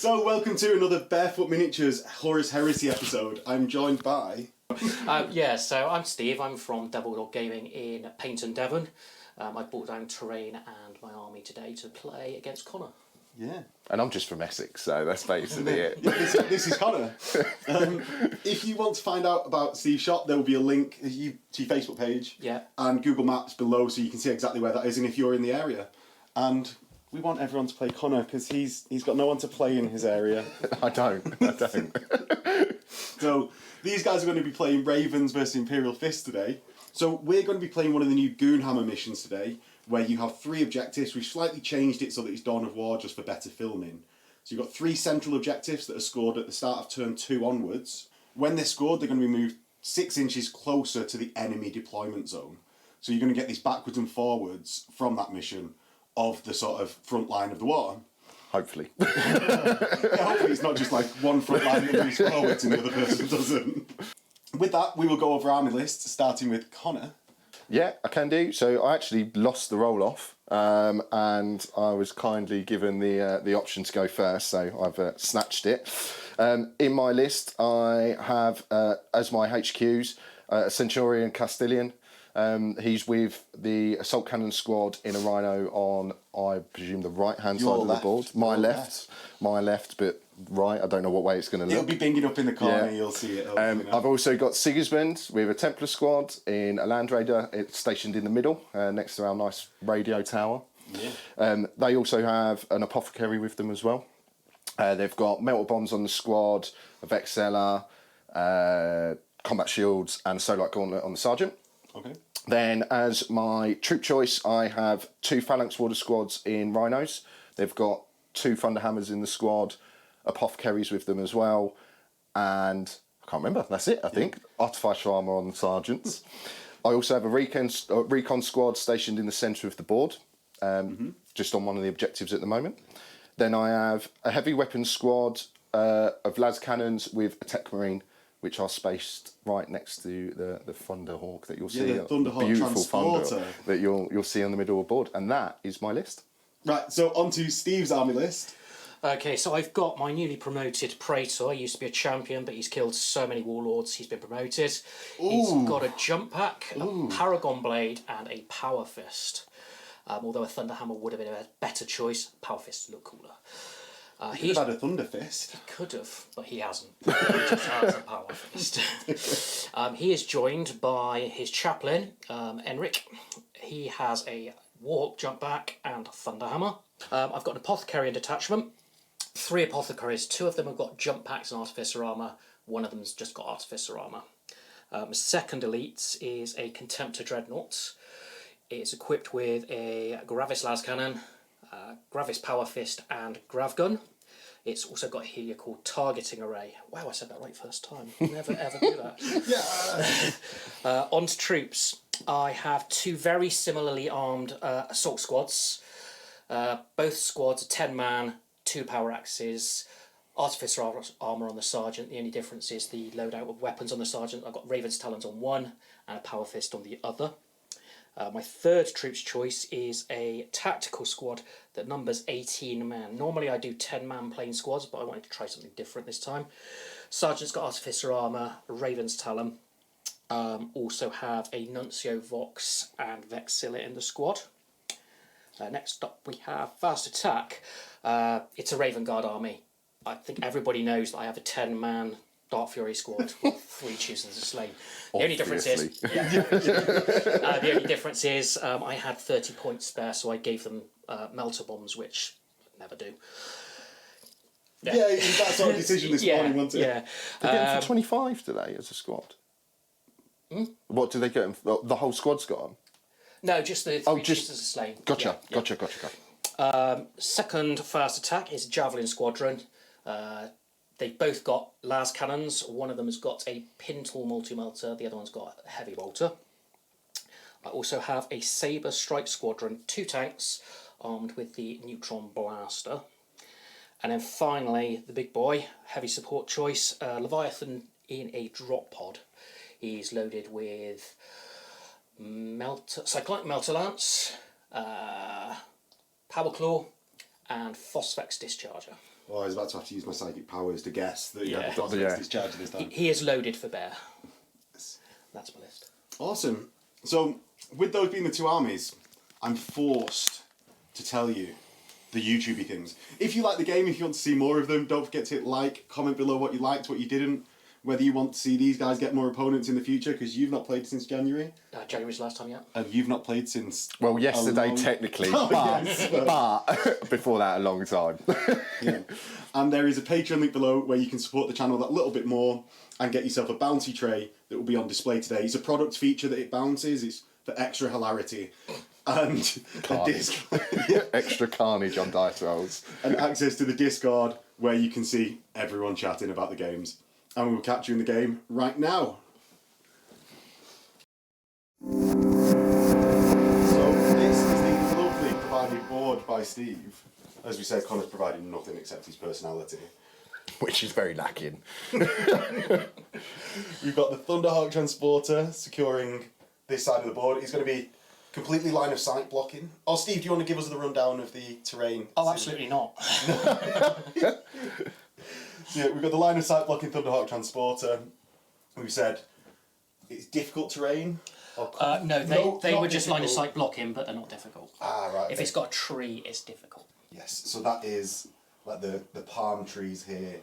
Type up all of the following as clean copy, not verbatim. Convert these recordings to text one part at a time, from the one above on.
So, welcome to another Bearfoot Miniatures Horus Heresy episode. I'm joined by... So I'm Steve. I'm from Double Dog Gaming in Paignton, Devon. I brought down terrain and my army today to play against Connor. Yeah. And I'm just from Essex, so that's basically it. This is Connor. If you want to find out about Steve's shop, there will be a link to your Facebook page and Google Maps below so you can see exactly where that is and if you're in the area. And we want everyone to play Connor because he's got no one to play in his area. I don't. So these guys are going to be playing Ravens versus Imperial Fist today. So we're going to be playing one of the new Goonhammer missions today, where you have 3 objectives. We've slightly changed it so that it's Dawn of War just for better filming. So you've got 3 central objectives that are scored at the start of turn 2 onwards. When they're scored, they're going to be moved 6 inches closer to the enemy deployment zone. So you're going to get these backwards and forwards from that mission of the sort of front line of the war. Hopefully. Hopefully it's not just like one front line that moves forwards and the other person doesn't. With that, we will go over army lists, starting with Connor. Yeah, I can do. So I actually lost the roll-off, and I was kindly given the option to go first, so I've snatched it. In my list, I have, as my HQs, a Centurion Castilian. He's with the Assault Cannon Squad in a Rhino on, I presume, the right-hand side of the board. My left, but right. I don't know what way it's going to look. It'll be binging up in the corner, you'll see it. I've also got Sigismund with a Templar Squad in a Land Raider. It's stationed in the middle, next to our nice radio tower. Yeah. They also have an Apothecary with them as well. They've got Melter Bombs on the squad, a Vexella, Combat Shields, and a Solar Gauntlet on the Sergeant. Okay. Then, as my troop choice, I have 2 Phalanx Warder squads in Rhinos. They've got 2 Thunderhammers in the squad, Apothecaries with them as well, and I can't remember, that's it, I think. Artificer Armour on the Sergeants. I also have a recon squad stationed in the centre of the board, just on one of the objectives at the moment. Then I have a heavy weapons squad of las cannons with a Tech Marine, which are spaced right next to the Thunderhawk that you'll see. The Thunderhawk beautiful transporter. Thunder that you'll see on the middle of the board. And that is my list. Right, so on to Steve's army list. Okay, so I've got my newly promoted Praetor. He used to be a champion, but he's killed so many warlords, he's been promoted. Ooh. He's got a jump pack, a Paragon Blade, and a Power Fist. Although a Thunderhammer would have been a better choice, Power Fists look cooler. He could have had a Thunder Fist. He could have, but he hasn't. He just has a Power Fist. He is joined by his chaplain, Enric. He has a Warhawk jump back and Thunderhammer. I've got an Apothecary and Detachment. 3 Apothecaries. 2 of them have got jump packs and Artificer Armour. 1 of them's just got Artificer Armour. Second elite is a Contemptor Dreadnought. It's equipped with a Gravis Las Cannon, Gravis Power Fist and Grav Gun. It's also got here called Targeting Array. Wow, I said that right first time. Never ever do that. On to troops. I have 2 very similarly armed assault squads. Both squads are 10-man, 2 power axes, Artificer Armour on the Sergeant. The only difference is the loadout of weapons on the Sergeant. I've got Raven's Talons on one and a Power Fist on the other. My third troops choice is a tactical squad that numbers 18 men. Normally I do 10-man plain squads, but I wanted to try something different this time. Sergeant's got Artificer Armour, Raven's Talon. Also have a Nuncio Vox and Vexilla in the squad. Next up we have Fast Attack. It's a Raven Guard army. I think everybody knows that I have a 10-man Dark Fury squad with 3 choosers and slain. The only difference is I had 30 points spare, so I gave them Melter Bombs, which I never do. Yeah, that's our decision this morning, wasn't it? Yeah. They get them for 25 today as a squad. What do they get them for? The whole squad's got them? No, just the 3 choosers and slain. Gotcha. Second Fast Attack is Javelin Squadron. They've both got las cannons. One of them has got a Pintle multi-melter, the other one's got a heavy bolter. I also have a Sabre Strike Squadron, 2 tanks armed with the Neutron Blaster. And then finally, the big boy, heavy support choice, Leviathan in a drop pod. He's loaded with Cyclonic Melter Lance, Power Claw, and Phosphex Discharger. Oh, I was about to have to use my psychic powers to guess that you Yeah. had the Dozix discharge this time. He is loaded for bear. That's my list. Awesome. So, with those being the two armies, I'm forced to tell you the YouTubey things. If you like the game, if you want to see more of them, don't forget to hit like, comment below what you liked, what you didn't, whether you want to see these guys get more opponents in the future, because you've not played since January. January's the last time, yeah. And you've not played since... Well, yesterday technically, Oh, but, yes. but before that a long time. Yeah. And there is a Patreon link below where you can support the channel that little bit more and get yourself a bounty tray that will be on display today. It's a product feature that it bounces. It's for extra hilarity. And a disc. Extra carnage on dice rolls. And access to the Discord where you can see everyone chatting about the games. And we will catch you in the game right now. So this is the lovely provided board by Steve. As we said, Connor's provided nothing except his personality. Which is very lacking. We've got the Thunderhawk transporter securing this side of the board. It's going to be completely line of sight blocking. Oh, Steve, do you want to give us the rundown of the terrain? Oh, absolutely not. Yeah, we've got the line of sight blocking Thunderhawk transporter. We said it's difficult terrain. No, they not were just line of difficult. sight blocking, but they're not difficult. Ah, right. If okay. it's got a tree, it's difficult. Yes, so that is like the palm trees here,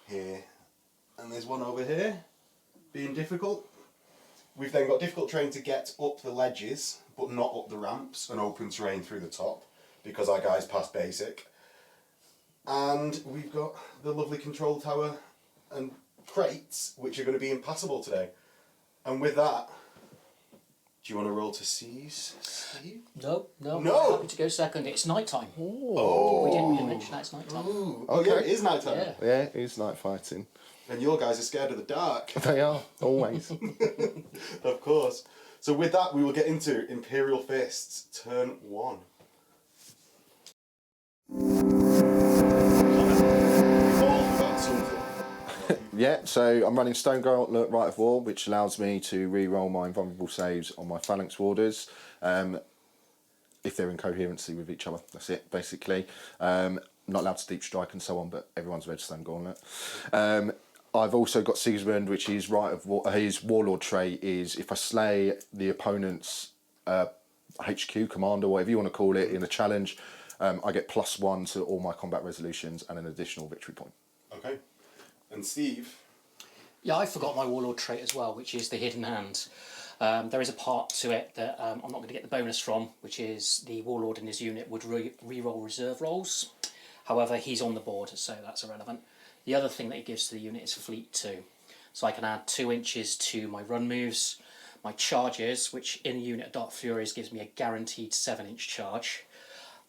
and there's one over here, being difficult. We've then got difficult terrain to get up the ledges, but not up the ramps, and open terrain through the top, because our guys passed basic. And we've got the lovely control tower and crates, which are going to be impassable today. And with that, do you want to roll to seize, Steve? No. No. I'm happy to go second. It's night time. Oh. We didn't really mention that it's night time. Ooh. Oh yeah, it is night time. Yeah. Yeah, it is night fighting. And your guys are scared of the dark. They are, always. Of course. So with that, we will get into Imperial Fists, turn 1. Yeah, so I'm running Stone Gauntlet Rite of War, which allows me to re-roll my invulnerable saves on my Phalanx Warders. If they're in coherency with each other, that's it, basically. Not allowed to deep strike and so on, but everyone's read Stone Gauntlet. I've also got Sigismund, which is Rite of War. His Warlord trait is if I slay the opponent's HQ, commander, whatever you want to call it, in a challenge, I get +1 to all my combat resolutions and an additional victory point. Okay. And Steve? Yeah, I forgot my Warlord trait as well, which is the Hidden Hand. There is a part to it that I'm not going to get the bonus from, which is the Warlord in his unit would re-roll reserve rolls. However, he's on the board, so that's irrelevant. The other thing that it gives to the unit is Fleet 2. So I can add 2 inches to my run moves, my charges, which in the unit of Dark Furies gives me a guaranteed 7-inch charge,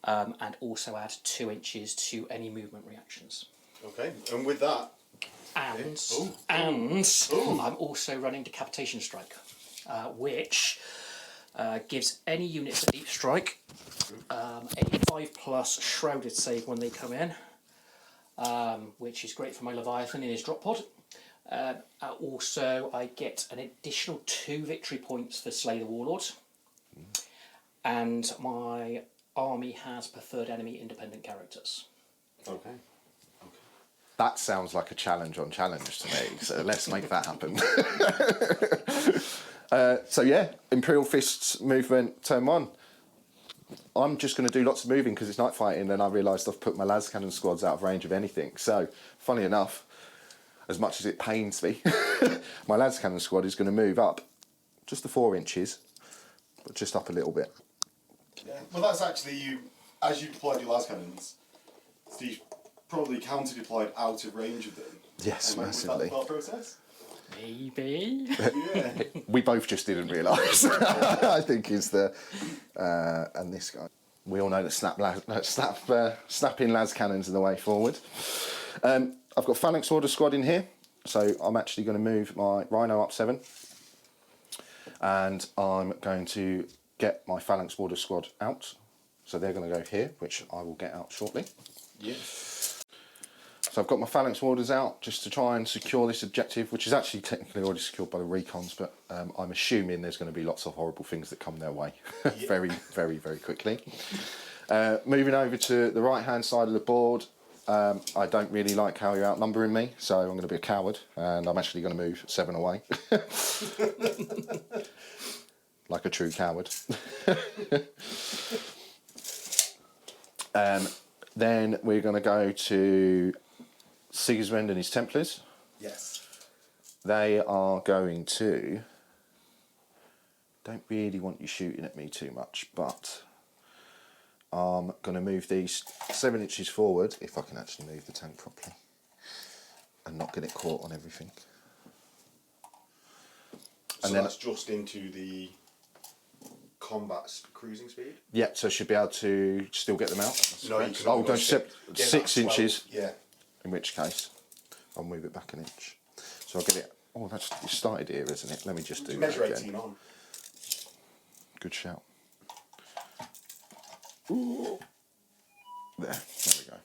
and also add 2 inches to any movement reactions. Okay. And with that... And Ooh. I'm also running Decapitation Strike, which gives any units a deep strike a 5+ shrouded save when they come in, which is great for my Leviathan in his drop pod. Also, I get an additional 2 victory points for Slay the Warlord, and my army has preferred enemy independent characters. Okay. That sounds like a challenge on challenge to me, so let's make that happen. So yeah, Imperial Fists movement, turn 1. I'm just going to do lots of moving because it's night fighting, and I realised I've put my las cannon squads out of range of anything. So, funny enough, as much as it pains me, my las cannon squad is going to move up just the 4 inches, but just up a little bit. Yeah. Well, that's actually you, as you deployed your las cannons, Steve probably counter-deployed out of range of them. Yes, and massively. Was that the thought process? Maybe. Yeah. We both just didn't realise. I think is the and this guy. We all know that snapping las cannons are the way forward. I've got Phalanx Order squad in here, so I'm actually going to move my Rhino up 7, and I'm going to get my Phalanx Order squad out. So they're going to go here, which I will get out shortly. Yes. So I've got my Phalanx Warders out just to try and secure this objective, which is actually technically already secured by the recons, but I'm assuming there's going to be lots of horrible things that come their way very, very, very quickly. Moving over to the right-hand side of the board, I don't really like how you're outnumbering me, so I'm going to be a coward, and I'm actually going to move 7 away. Like a true coward. Then we're going to go to Sigismund and his Templars. Yes. They are going to... Don't really want you shooting at me too much, but I'm going to move these 7 inches forward, if I can actually move the tank properly, and not get it caught on everything. So then that's just into the combat cruising speed? Yeah, so should be able to still get them out. No, you can oh, only go no, 6 inches. Yeah. In which case, I'll move it back an inch. So I'll get it. Oh, that's it started here, isn't it? Let me just do that Measure again. 18 on. Good shout. Ooh. There we go.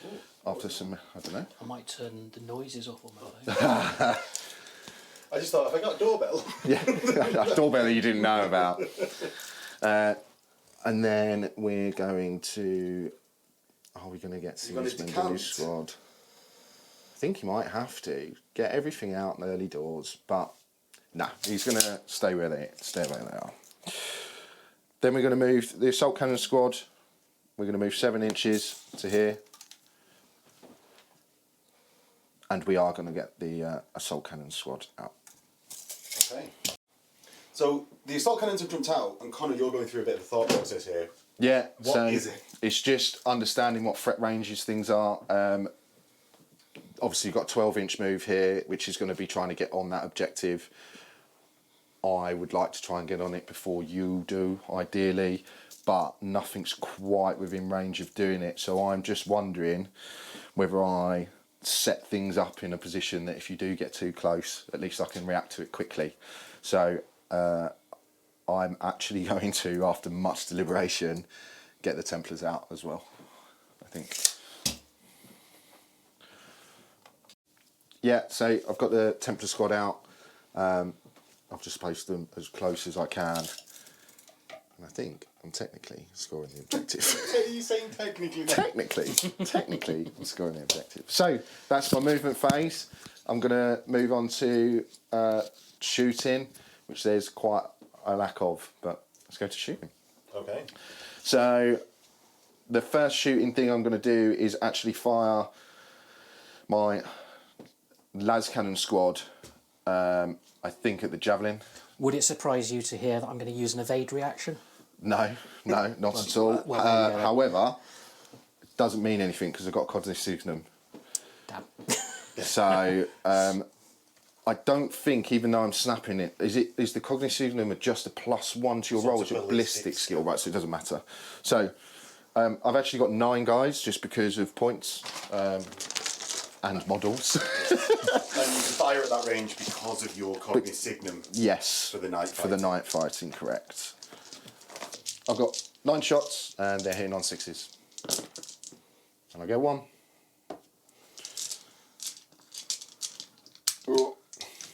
Ooh. After some, I don't know. I might turn the noises off on my phone. I just thought, if I got a doorbell. Yeah, a doorbell that you didn't know about. And then we're going to... Are we going to get Sigismund in his squad? I think he might have to. Get everything out in the early doors, but nah, he's going to stay where they are. Then we're going to move the assault cannon squad. We're going to move 7 inches to here. And we are going to get the assault cannon squad out. Okay. So the assault cannons have jumped out, and Connor, you're going through a bit of a thought process here. Yeah, What is it? It's just understanding what threat ranges things are. Obviously, you've got a 12-inch move here, which is going to be trying to get on that objective. I would like to try and get on it before you do, ideally, but nothing's quite within range of doing it. So I'm just wondering whether I set things up in a position that if you do get too close, at least I can react to it quickly. So I'm actually going to, after much deliberation, get the Templars out as well, I think. Yeah, so I've got the Templar squad out. I've just placed them as close as I can. And I think I'm technically scoring the objective. Are you saying technically? Technically, I'm scoring the objective. So that's my movement phase. I'm going to move on to shooting, which there's quite a lack of, but let's go to shooting. Okay. So the first shooting thing I'm going to do is actually fire my las cannon squad, I think at the javelin. Would it surprise you to hear that I'm going to use an evade reaction? No, not at all. However, it doesn't mean anything because I've got Cognis Signum. Damn. So I don't think, even though I'm snapping it, is the Cognis Signum just a +1 to your roll? Is it ballistic skill? Right, so it doesn't matter. So I've actually got 9 guys just because of points and models. And you can fire at that range because of your Cognis Signum. Yes. For the night fighting. For the night fighting, correct. I've got 9 shots and they're hitting on 6s. And I go 1. Oh.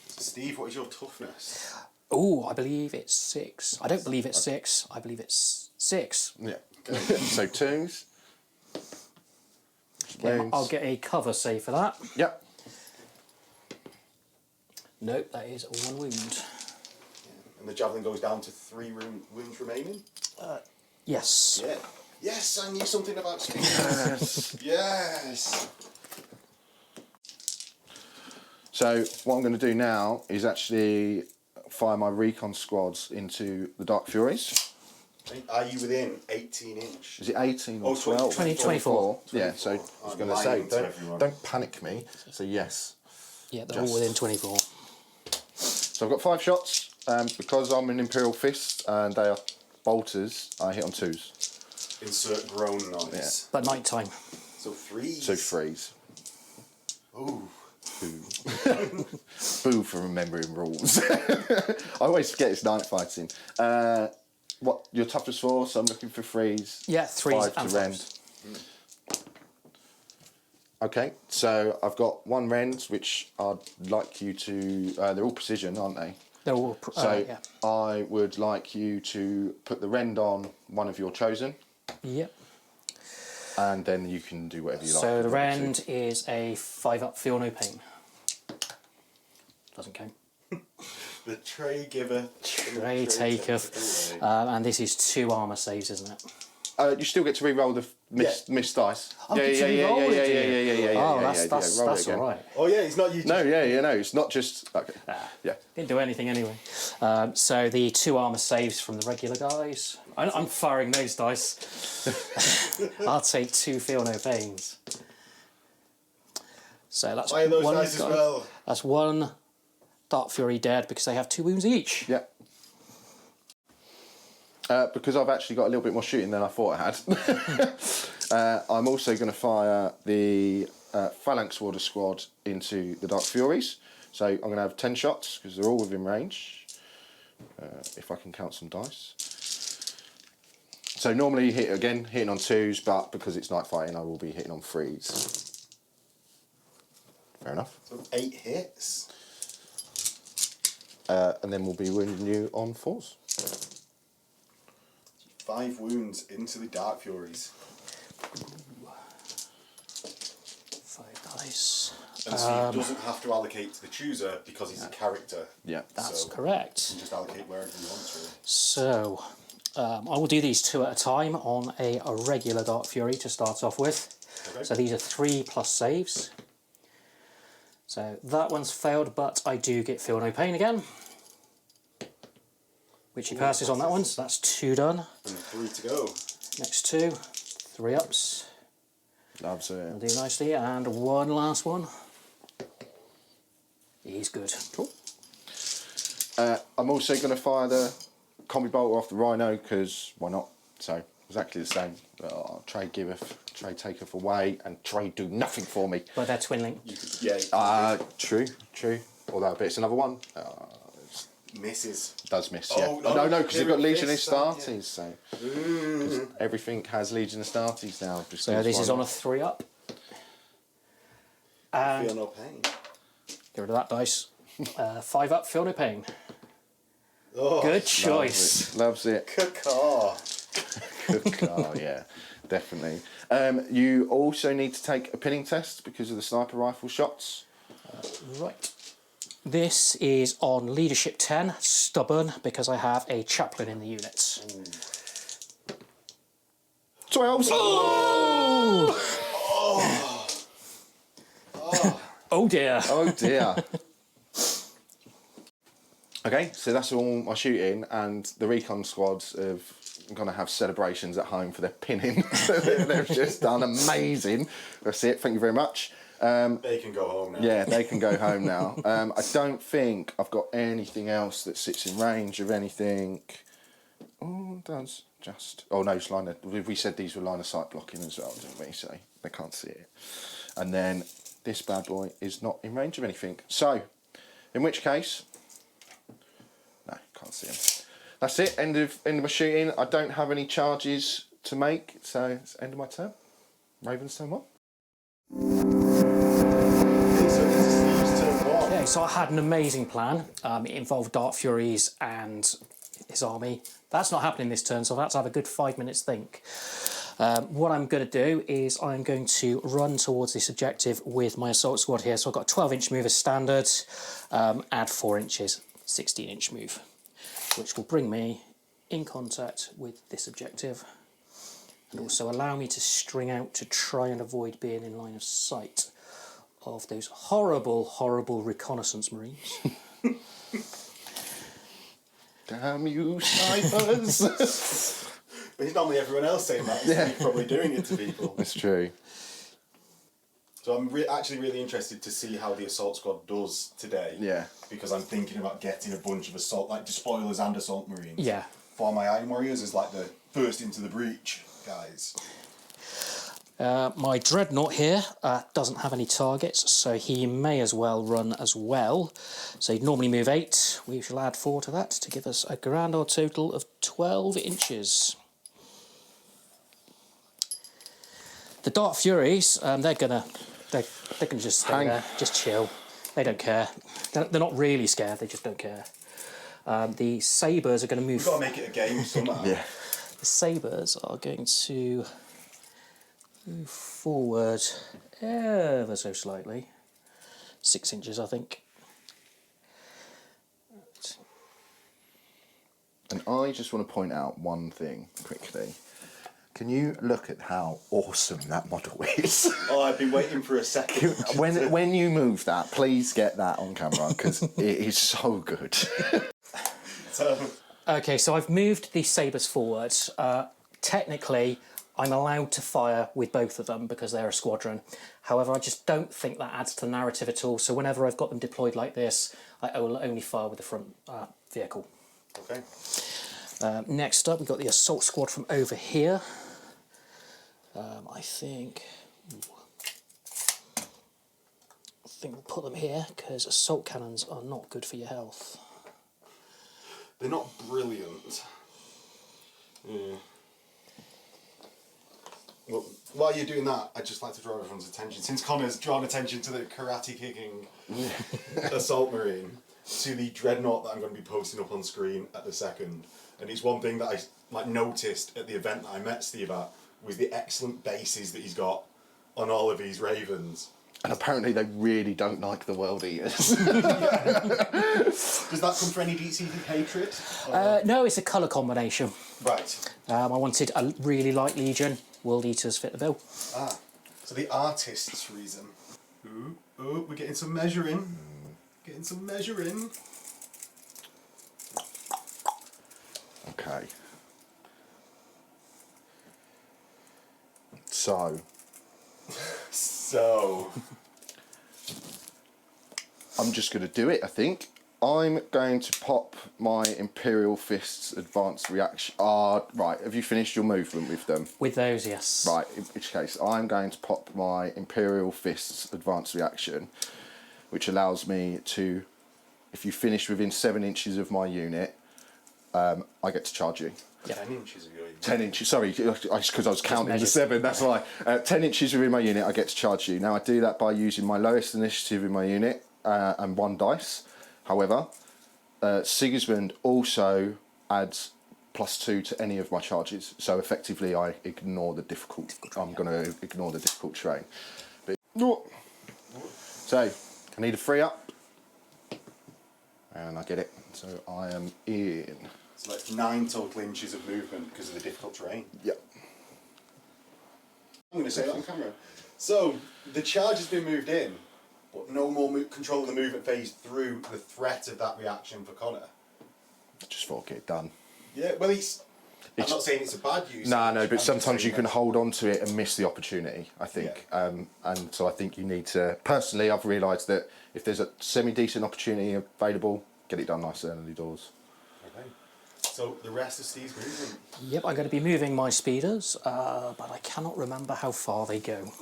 Steve, what is your toughness? Oh, I believe it's 6. I don't believe it's 6. I believe it's 6. Yeah. So 2s. Okay, I'll get a cover save for that. Yep. Nope, that is 1 wound. Yeah. And the javelin goes down to 3 wounds remaining? Yes. Yeah. Yes, I knew something about speed. Yes. Yes. So what I'm going to do now is actually fire my recon squads into the Dark Furies. Are you within 18 inch? Is it 18 or 12? 24. Yeah, so I was going to say, don't panic me. So yes. Yeah, they're all within 24. So I've got 5 shots. Because I'm an Imperial Fist and they are bolters, I hit on 2s. Insert groan noise. But night time. So 3s. So 3s. Ooh. Boo. Boo for remembering rules. I always forget it's night fighting. What your toughest 4? So I'm looking for 3s. Yeah, 3s 5 and to rend. Okay, so I've got 1 rend, which I'd like you to. They're all precision, aren't they? They're all. So yeah. I would like you to put the rend on one of your chosen. Yep. And then you can do whatever you like. So the rend is a 5-up, feel no pain. Doesn't count. The tray giver. Tray taketh. And this is 2 armour saves, isn't it? You still get to re-roll the missed dice. Oh, yeah. Oh, Roll that's it again. all right. Oh yeah, it's not you. No, it's not just okay. Yeah. Didn't do anything anyway. So the 2 armour saves from the regular guys. I'm firing those dice. I'll take 2 feel no pains. So that's Fire those one dice as guy. well. That's 1 Dark Fury dead because they have 2 wounds each. Yeah. Because I've actually got a little bit more shooting than I thought I had. I'm also going to fire the Phalanx Warder squad into the Dark Furies. So I'm going to have 10 shots because they're all within range. If I can count some dice. So normally you hitting on 2s, but because it's night fighting, I will be hitting on 3s. Fair enough. So 8 hits. And then we'll be wounding you on 4s. 5 wounds into the Dark Furies. 5 dice. And so he doesn't have to allocate to the chooser because he's a character. Yeah. That's So correct. you can just allocate wherever he wants, really. So I will do these 2 at a time on a regular Dark Fury to start off with. Okay. So these are 3+ saves. So that one's failed, but I do get feel no pain again. Which he passes on that one, so that's 2 done. And 3 to go. Next 2, 3 ups. Loves it. I'll do nicely, and 1 last one. He's good. Cool. I'm also going to fire the combi bolter off the Rhino because why not? So exactly the same. Trade giveth, trade taketh away, and trade do nothing for me. But they're twin link. You could, yeah. True. Although, but it's another one. Misses. Does miss, Oh, yeah. no, No, because they've got Imperial Legion of Fist, Astartes, so 'cause everything has Legion of Astartes now. Just So this is on a 3 up. And Feel no pain. get rid of that dice. 5 up, feel no pain. Oh, Good choice. Loves it. caw. Oh yeah, definitely. You also need to take a pinning test because of the sniper rifle shots. Right. This is on Leadership 10, Stubborn, because I have a chaplain in the unit. 12. Oh dear. Oh dear. Okay, so that's all my shooting, and the recon squads are going to have celebrations at home for their pinning. They've just done amazing. That's it, thank you very much. They can go home now. Yeah, they can go home now. I don't think I've got anything else that sits in range of anything. Oh, it does. Just. Oh no, it's line of, we said these were line of sight blocking as well, didn't we? So they can't see it. And then this bad boy is not in range of anything. So, in which case, no, can't see him. That's it. End of my shooting. I don't have any charges to make, so it's end of my turn. Raven's turn 1. Okay, so I had an amazing plan. It involved Dark Furies and his army. That's not happening this turn, so I've had to have a good 5 minutes think. What I'm going to do is I'm going to run towards this objective with my assault squad here. So I've got a 12-inch move as standard, add 4 inches, 16-inch move, which will bring me in contact with this objective and also allow me to string out to try and avoid being in line of sight of those horrible, horrible reconnaissance marines. Damn you, snipers! But it's normally everyone else saying that. Yeah. He's probably doing it to people. That's true. So I'm actually really interested to see how the assault squad does today. Yeah. Because I'm thinking about getting a bunch of assault, like despoilers and assault marines. Yeah. For my Iron Warriors as like the first into the breach guys. My Dreadnought here doesn't have any targets, so he may as well run as well. So he'd normally move 8. We shall add 4 to that to give us a grand old total of 12 inches. The Dark Furies, they're gonna just stay there, just chill. They don't care. They're not really scared. They just don't care. The Sabres are going to move. We've got to make it a game somehow. Yeah. The Sabres are going to Move forward ever so slightly. 6 inches, I think. And I just want to point out one thing quickly. Can you look at how awesome that model is? Oh, I've been waiting for a second. when you move that, please get that on camera because it is so good. Okay, so I've moved the sabres forward. Technically, I'm allowed to fire with both of them because they're a squadron. However, I just don't think that adds to the narrative at all. So whenever I've got them deployed like this, I will only fire with the front vehicle. Okay. Next up, we've got the assault squad from over here. I think we'll put them here because assault cannons are not good for your health. They're not brilliant. Yeah. Well, while you're doing that, I'd just like to draw everyone's attention, since Connor's drawn attention to the karate kicking assault marine, to the dreadnought that I'm going to be posting up on screen at the second. And it's one thing that I noticed at the event that I met Steve at, was the excellent bases that he's got on all of these Ravens. And apparently they really don't like the World Eaters. Does that come from any deep-seated hatred? No, it's a colour combination. Right. I wanted a really light Legion. World Eaters fit the bill. Ah, so the artist's reason. Ooh, we're getting some measuring. Getting some measuring. Okay. So, I'm just going to do it, I think. I'm going to pop my Imperial Fists Advanced Reaction. Right, have you finished your movement with them? With those, yes. Right, in which case I'm going to pop my Imperial Fists Advanced Reaction, which allows me to, if you finish within 7 inches of my unit, I get to charge you. Yeah. 10 inches of your unit. 10 inches, sorry, because I was counting the 7, that's why. 10 inches within my unit, I get to charge you. Now I do that by using my lowest initiative in my unit and 1 dice. However, Sigismund also adds +2 to any of my charges, so effectively I ignore the difficult. I'm going to ignore the difficult terrain. But, so I need a 3 up, and I get it. So I am in. So that's 9 total inches of movement because of the difficult terrain. Yep. I'm going to say that on camera. So the charge has been moved in, but no more control of the movement phase through the threat of that reaction for Connor. Just thought get it done. Yeah, well, I'm not saying it's a bad use. No, but sometimes you can hold on to it and miss the opportunity, I think. Yeah. And so I think you need to... Personally, I've realised that if there's a semi-decent opportunity available, get it done nice early doors. Okay. So the rest of Steve's movement. Yep, I'm going to be moving my speeders, but I cannot remember how far they go.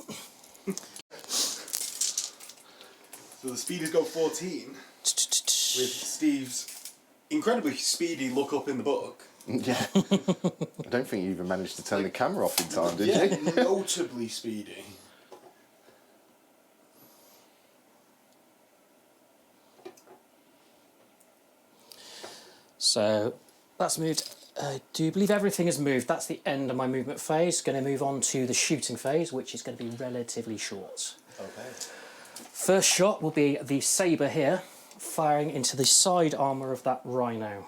So the speeders go 14, with Steve's incredibly speedy look up in the book. Yeah. I don't think you even managed to turn the camera off in time, did you? Yeah, notably speedy. So that's moved. I do believe everything has moved. That's the end of my movement phase. Going to move on to the shooting phase, which is going to be relatively short. Okay. First shot will be the sabre here, firing into the side armour of that rhino.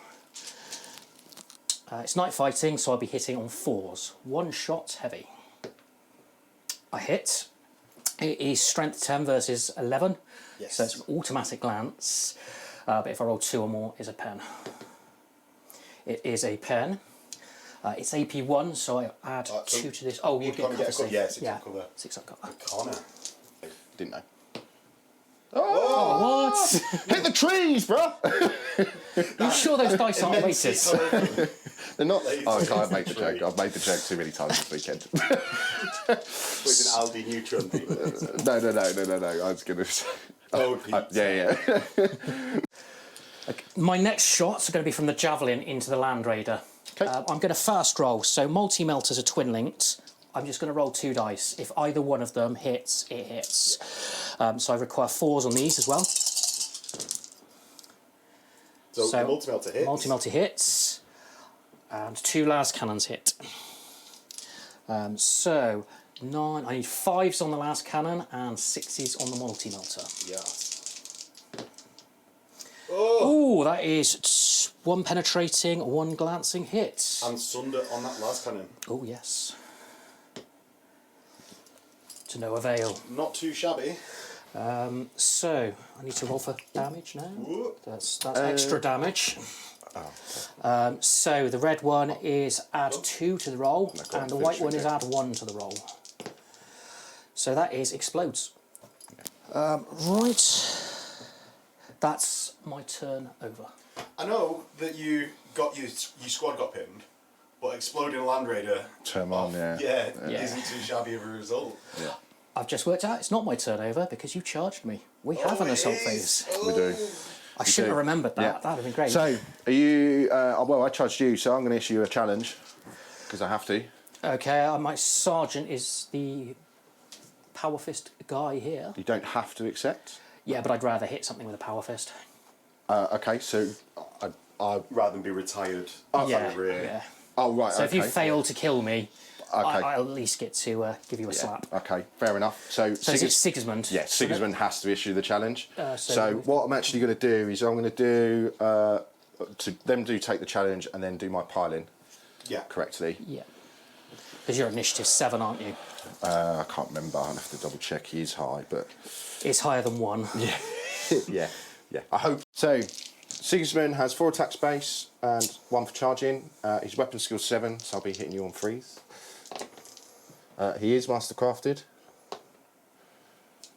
It's night fighting, so I'll be hitting on 4s. 1 shot heavy. I hit. It is strength 10 versus 11, Yes. so it's an automatic glance. But if I roll 2 or more, it's a pen. It is a pen. It's AP 1, so I add 2 to this. Oh, you get cover save. Yeah, 6 up cover. 6 up cover. Connor. Didn't know. Oh, what? Hit the trees, bro! You sure those dice aren't weighted? They're not. Oh, I can't make the joke. I've made the joke too many times this weekend. With an Aldi Neutron thing. No. I was going to say. Oh, pizza. Yeah. Okay. My next shots are going to be from the Javelin into the Land Raider. Okay. I'm going to fast roll, so multi-melters are twin-linked. I'm just going to roll 2 dice. If either one of them hits, it hits. So I require 4s on these as well. So the multi-melter hits. Multi-melter hits. And 2 las cannons hit. So 9. I need 5s on the last cannon and 6s on the multi-melter. Yes. Oh, that is 1 penetrating, 1 glancing hit. And Sunder on that last cannon. Oh, yes. To no avail. Not too shabby. So, I need to roll for damage now. Whoop. That's extra damage. So, the red one is add 2 to the roll, and the white one is add 1 to the roll. So that is explodes. Right. That's my turn over. I know that you got your squad got pinned, but exploding a Land Raider. Turn on, yeah. Yeah. Isn't too shabby of a result. Yeah. I've just worked out it's not my turn over because you charged me. We have an assault phase. We do. I shouldn't have remembered that. Yeah. That would have been great. So, are you... well, I charged you, so I'm going to issue you a challenge. Because I have to. Okay, my sergeant is the power fist guy here. You don't have to accept. Yeah, but I'd rather hit something with a power fist. Okay, so... Rather than be retired. Yeah. Oh, right, So okay. if you fail to kill me, Okay. I'll at least get to give you a slap. Okay, fair enough. So So it's Sigismund. Yeah, Sigismund has to issue the challenge. So So what I'm actually going to do is I'm going to do... take the challenge and then do my piling Yeah. correctly. Yeah. Because you're initiative 7, aren't you? I can't remember. I'll have to double check. He is high, but... It's higher than 1. yeah. I hope. So, Sigismund has 4 attack space and 1 for charging. His weapon skill 7, so I'll be hitting you on 3s. He is mastercrafted,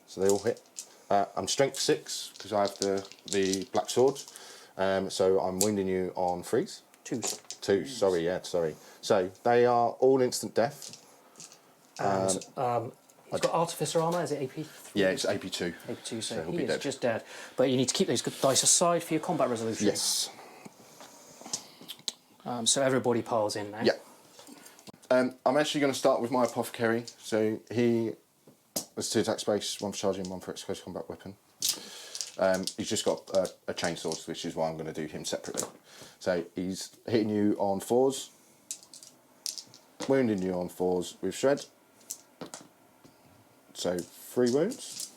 so they all hit. I'm strength 6 because I have the black sword, so I'm wounding you on 3s. 2s. 2s. Sorry. So they are all instant death. And he's got artificer armour. Is it AP? 3? Yeah, it's AP2. AP2, so he'll he be is dead. just dead. But you need to keep those dice aside for your combat resolution. Yes. So everybody piles in now. Yeah. I'm actually going to start with my apothecary. So he has 2 attack space, 1 for charging, 1 for close combat weapon. He's just got a chainsword, which is why I'm going to do him separately. So he's hitting you on 4s, wounding you on 4s with shred. So 3 wounds.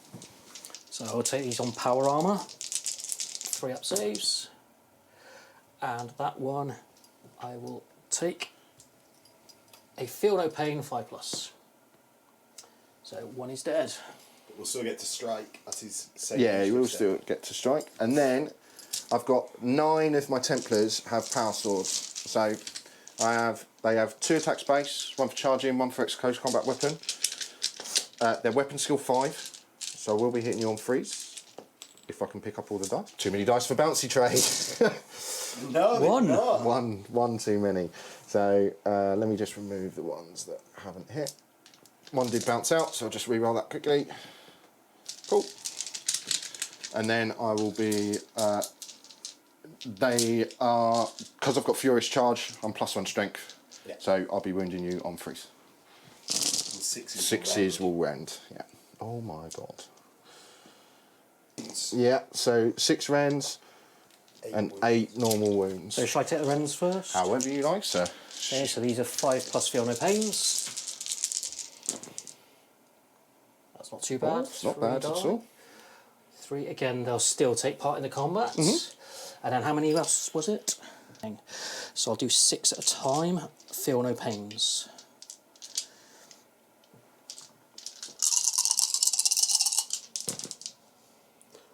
So I'll take these on power armour. 3 up saves. And that one I will take a feel no pain 5+. So 1 is dead. But we'll still get to strike at his save. Yeah, he will still get to strike. And then I've got 9 of my Templars have power swords. So they have 2 attack space, 1 for charging, 1 for close combat weapon. Their weapon skill 5, so I will be hitting you on 3s if I can pick up all the dice. Too many dice for bouncy trade. No, they're 1. not. one too many. So let me just remove the ones that haven't hit. 1 did bounce out, so I'll just re-roll that quickly. Cool. And then I will be... they are... Because I've got Furious Charge, I'm +1 strength. Yeah. So I'll be wounding you on 3s. 6s will rend, yeah. Oh my god. Yeah, so 6 rends and 8 normal wounds. So shall I take the rends first? However you like, sir. Okay, so these are 5+ feel no pains. That's not too bad. It's not 3 bad at die. all. 3 again, they'll still take part in the combat. And then how many else was it? So I'll do 6 at a time. Feel no pains.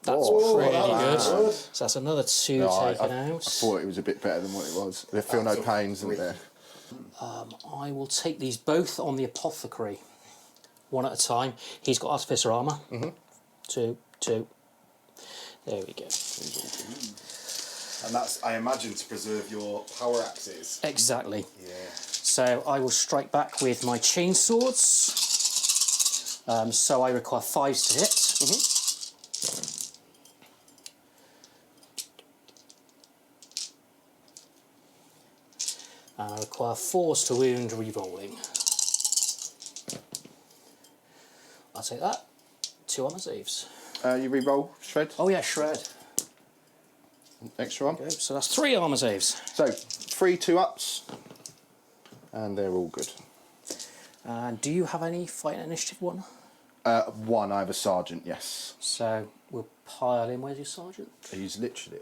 That's pretty good. So that's another 2 taken I out. thought it was a bit better than what it was. There feel no pains, isn't there? I will take these both on the apothecary, 1 at a time. He's got artificer armour. 2. There we go. And that's, I imagine, to preserve your power axes. Exactly. Yeah. So I will strike back with my chain swords. So I require 5s to hit. And I require 4s to wound, re-rolling. I'll take that. 2 armour saves. You re-roll shred, Oh yeah, shred. extra one. Okay, so that's 3 armour saves. So 3 2-ups, and they're all good. And do you have any fighting initiative 1? 1, I have a sergeant, yes. So we'll pile in. Where's your sergeant? He's literally...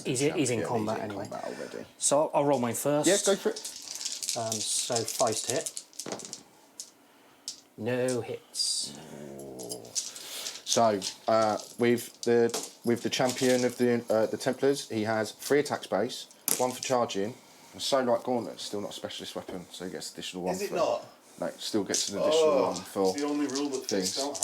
He's in combat anyway. Combat already. So I'll roll mine first. Yeah, go for it. So 5 to hit. No hits. So with the champion of the Templars, he has 3 attacks base, 1 for charging. And Solarite Gauntlet's still not a specialist weapon, so he gets additional 1. Is it not? No, still gets an additional 1 for. It's the only rule that things don't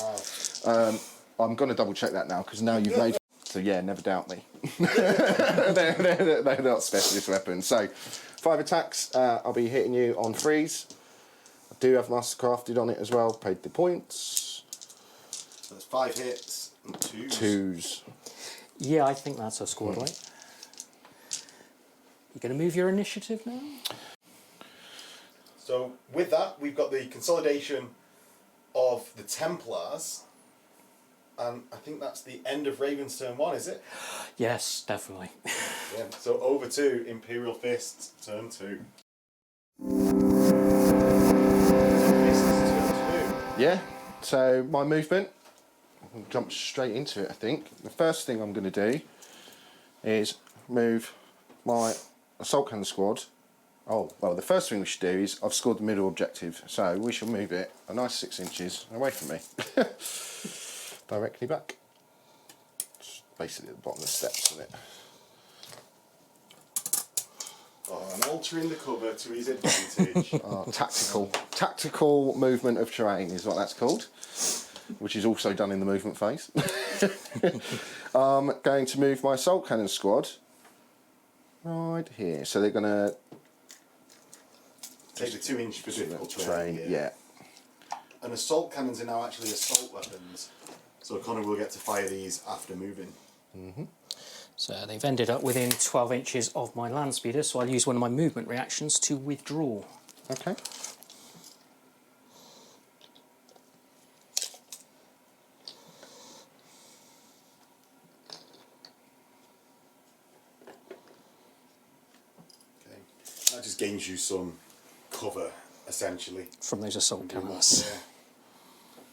have. I'm going to double check that now because now you've made. So yeah, never doubt me. they're not specialist weapons. So 5 attacks. I'll be hitting you on 3s. I do have Mastercrafted on it as well. Paid the points. So that's 5 hits and 2s. 2s. Yeah, I think that's a squad, right? You going to move your initiative now? So with that, we've got the consolidation of the Templars, and I think that's the end of Raven's turn 1, is it? Yes, definitely. Yeah. So over to Imperial Fists turn 2. Fists turn 2. Yeah. So my movement. I'll jump straight into it. I think the first thing I'm going to do is move my assault cannon squad. Oh, well, the first thing we should do is I've scored the middle objective, so we shall move it a nice 6 inches away from me. Directly back. It's basically at the bottom of the steps, isn't it? Oh, and altering the cover to his advantage. Tactical movement of terrain is what that's called, which is also done in the movement phase. I'm going to move my assault cannon squad right here. So they're going to take the 2 inch for difficult terrain. Yeah. And assault cannons are now actually assault weapons, so Connor will get to fire these after moving. So they've ended up within 12 inches of my land speeder, so I'll use one of my movement reactions to withdraw. Okay. That just gains you some cover, essentially. From those assault cannons. Yeah.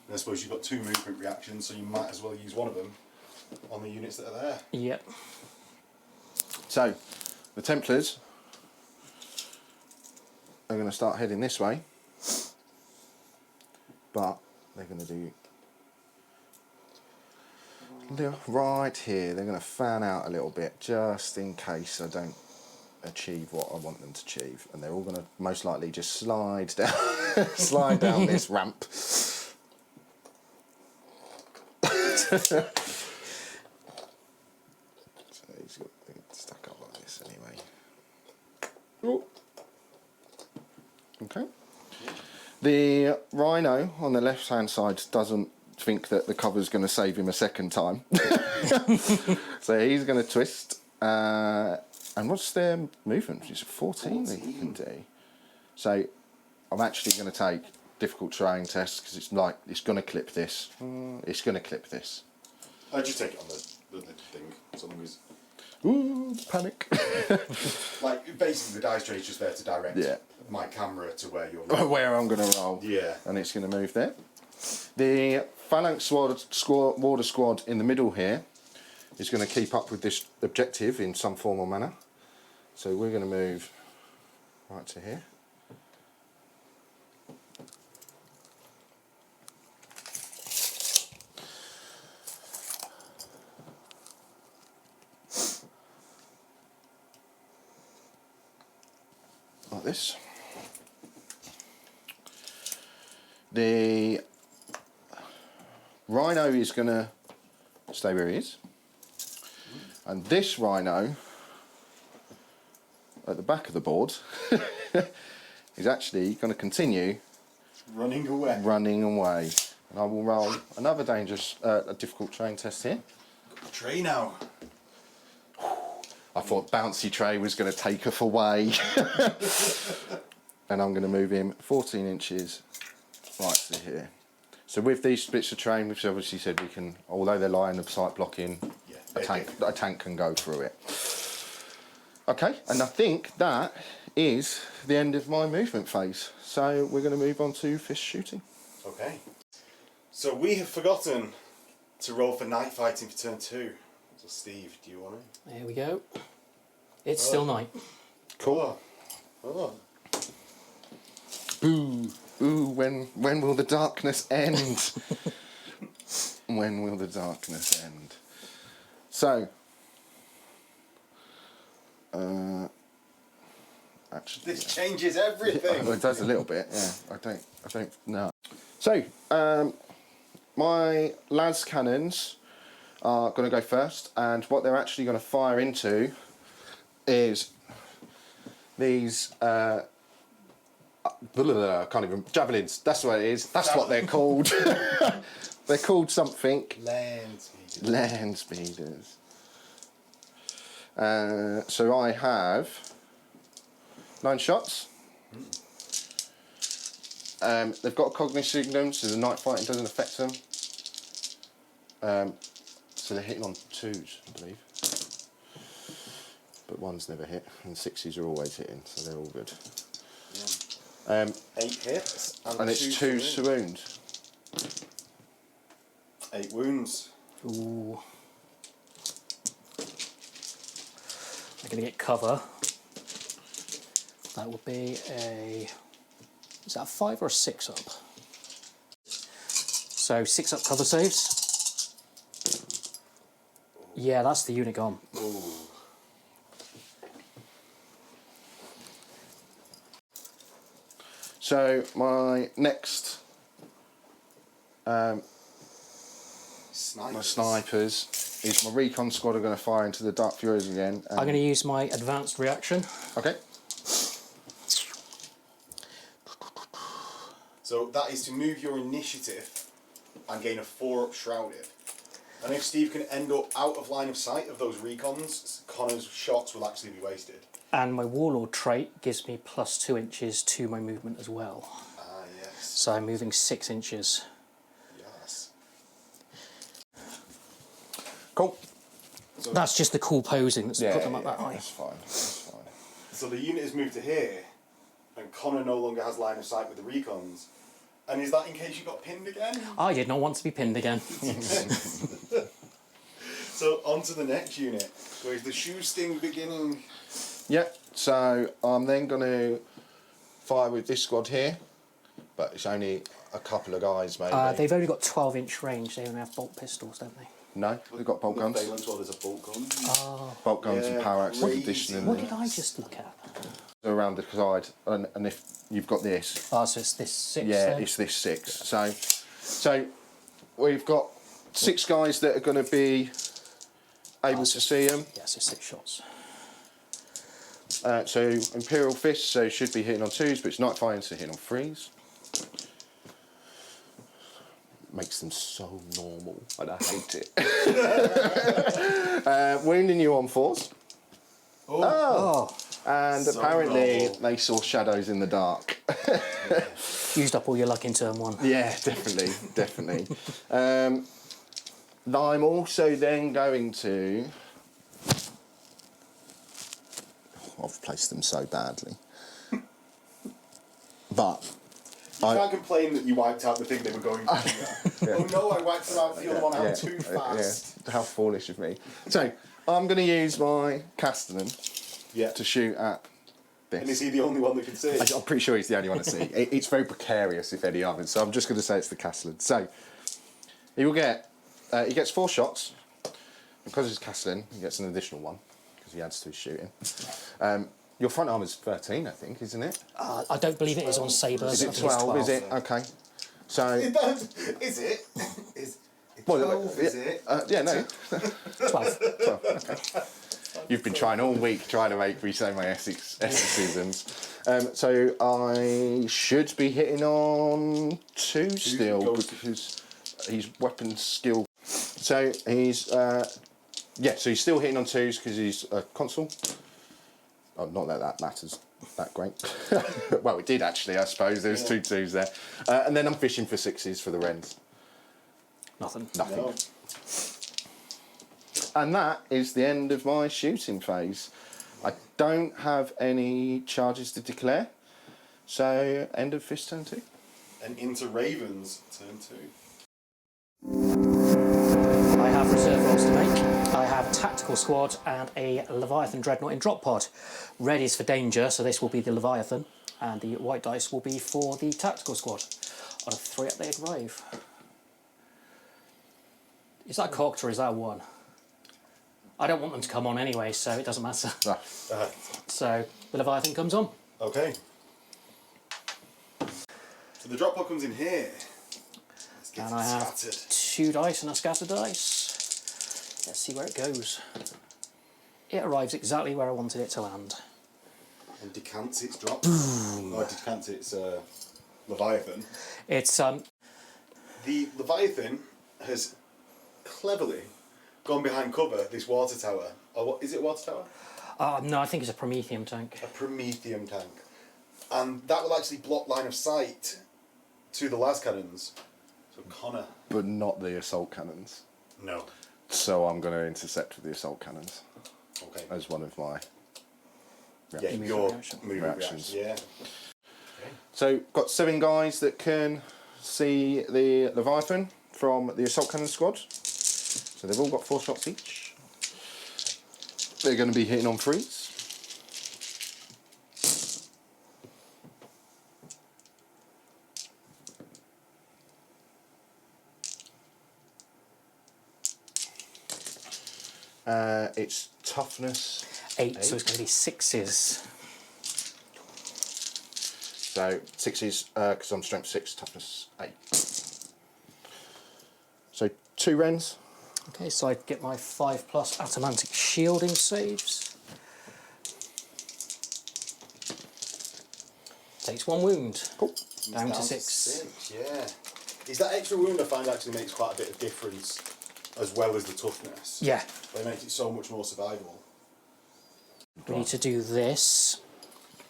And I suppose you've got 2 movement reactions, so you might as well use one of them on the units that are there. Yep. So, the Templars are going to start heading this way, but they're going to do right here. They're going to fan out a little bit, just in case I don't achieve what I want them to achieve, and they're all going to most likely just slide down, slide down this ramp. So he's got stuck up like this anyway. Ooh. Okay. The Rhino on the left hand side doesn't think that the cover's going to save him a second time. So he's going to twist. And what's their movement? It's 14 that you can do. So I'm actually going to take difficult terrain test because it's like it's going to clip this. It's going to clip this. I just take it on the thing. Something was. Ooh, panic. Like basically the dice trade's just there to direct my camera to where you're rolling. Where I'm going to roll. Yeah. And it's going to move there. The Phalanx Warder Squad in the middle here is going to keep up with this objective in some form or manner. So we're going to move right to here. Like this. The Rhino is going to stay where he is. And this Rhino at the back of the board is actually going to continue running away. And I will roll another dangerous, a difficult terrain test here. Got the tray now. I thought Bouncy Tray was going to take us away. And I'm going to move him 14 inches right to here. So with these bits of terrain, we've obviously said we can, although they're line of sight blocking, a tank can go through it. Okay, and I think that is the end of my movement phase. So we're going to move on to fist shooting. Okay. So we have forgotten to roll for night fighting for turn 2. So Steve, do you want to? There we go. It's still night. Cool. Oh. Ooh, ooh, when will the darkness end? When will the darkness end? So, actually, This changes everything. well, it does a little bit. Yeah, I don't know. So, my las cannons are going to go first, and what they're actually going to fire into is these. I can't even javelins. That's what it is. That's what they're called. They're called something. Land speeders. Land speeders. So I have 9 shots. They've got a cognition signum, so the night fighting doesn't affect them. So they're hitting on 2s, I believe. But 1's never hit, and 6s are always hitting, so they're all good. Yeah. 8 hits. And it's 2 to wound. 8 wounds. Ooh. I'm going to get cover. That would be a... Is that a 5 or a 6 up? So 6 up cover saves. Yeah, that's the unit gone. Ooh. So my next my snipers is my recon squad are going to fire into the Dark Furies again. I'm going to use my advanced reaction. Okay. So that is to move your initiative and gain a 4 up shrouded. And if Steve can end up out of line of sight of those recons, Connor's shots will actually be wasted. And my warlord trait gives me plus 2 inches to my movement as well. Ah, yes. So I'm moving 6 inches. Yes. Cool. So, That's just the cool posing that's put them up that high. That's fine. That's fine. so the unit is moved to here, and Connor no longer has line of sight with the recons. And is that in case you got pinned again? I did not want to be pinned again. So on to the next unit. Where's the shoe sting beginning? Yep. So I'm then going to fire with this squad here, but it's only a couple of guys, maybe. They've only got 12-inch range. They only have bolt pistols, don't they? No, they've got bolt guns. Valence, well, there's a bolt gun. Bolt guns and Yeah, power axe crazy. addition in What there. did I just look at? Around the side, and if you've got this, Oh, so it's this 6 yeah, then? it's this 6. So we've got 6 guys that are going to be able to see them. Yeah, so 6 shots. So Imperial Fist, so should be hitting on 2s, but it's night fighting, so hitting on 3s. Makes them so normal, and I hate it. Wounding you on 4s. Oh, And So apparently normal. they saw shadows in the dark. used up all your luck in turn 1. Yeah, definitely, definitely. I'm also then going to... I've placed them so badly. But... You can't complain that you wiped out the thing they were going to do. Yeah. Oh no, I wiped them out for the other one. I'm too fast. Yeah, how foolish of me. So, I'm going to use my Castellan Yeah. to shoot at this. And is he the only one that can see? I'm pretty sure he's the only one to see. It's very precarious, if any others, so I'm just going to say it's the Castellan. So, he will get... he gets 4 shots. Because it's Castellan, he gets an additional 1, because he adds to his shooting. Your front armor's 13, I think, isn't it? I don't believe it is on Sabres. Is I it think it's 12, is it? Okay. So... Is it? Is Well, 12, is it? Yeah, no. 12. 12, okay. You've been trying all week trying to make me say my Essecisms. So I should be hitting on 2 still goes- because he's weapon skill. So he's so he's still hitting on 2s because he's a consul. Oh, not that that matters that great. Well, it did actually, I suppose. There's 2 2s there, and then I'm fishing for 6s for the Wrens. Nothing. Nothing. No. And that is the end of my shooting phase. I don't have any charges to declare. So, end of Fist turn 2. And into Ravens, turn 2. I have reserve rolls to make. I have a tactical squad and a Leviathan Dreadnought in drop pod. Red is for danger, so this will be the Leviathan, and the white dice will be for the tactical squad. On a 3 up they arrive. Is that cocked or is that a 1? I don't want them to come on anyway, so it doesn't matter. Ah. So the Leviathan comes on. Okay. So the drop pod comes in here. Let's get And I have scattered. 2 dice and a scattered dice. Let's see where it goes. It arrives exactly where I wanted it to land. And decants its drop. Or decants its Leviathan. It's The Leviathan has cleverly gone behind cover this water tower. Or what is it, water tower? no, I think it's a Prometheum tank. A Prometheum tank. And that will actually block line of sight to the las cannons. So Connor. But not the assault cannons. No. So I'm going to intercept with the assault cannons Okay. as one of my Yeah, reactions. your reaction. movement Reactions. reaction. Yeah. So got 7 guys that can see the Leviathan from the assault cannon squad. So they've all got 4 shots each. They're going to be hitting on 3s. It's toughness 8, so it's going to be 6s. So 6s, because I'm strength 6, toughness 8. So 2 Wrens. Okay, so I get my 5+ Atamantic shielding saves. Takes 1 wound. Cool. Down to Down 6. Yeah. Is that extra wound I find actually makes quite a bit of difference as well as the toughness. Yeah. They make it so much more survivable. We need to do this,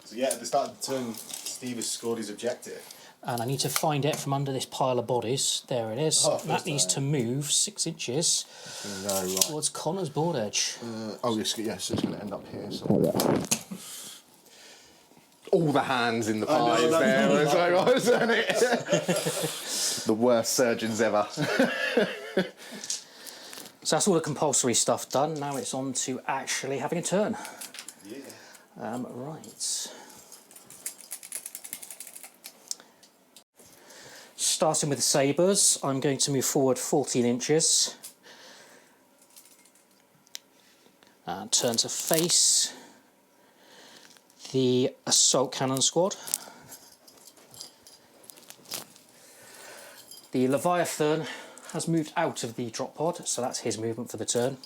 So yeah, at the start of the turn, Steve has scored his objective. and I need to find it from under this pile of bodies. There it is. Oh, That first needs to time. move 6 inches No, right. towards Connor's board edge. Oh, yes, yes, it's going to end up here. So. All the hands in the I know, pies that's there, really wasn't it? The worst surgeons ever. So that's all the compulsory stuff done. Now it's on to actually having a turn. Yeah. Right. Starting with the sabres, I'm going to move forward 14 inches. And turn to face the assault cannon squad. The Leviathan has moved out of the drop pod, so that's his movement for the turn.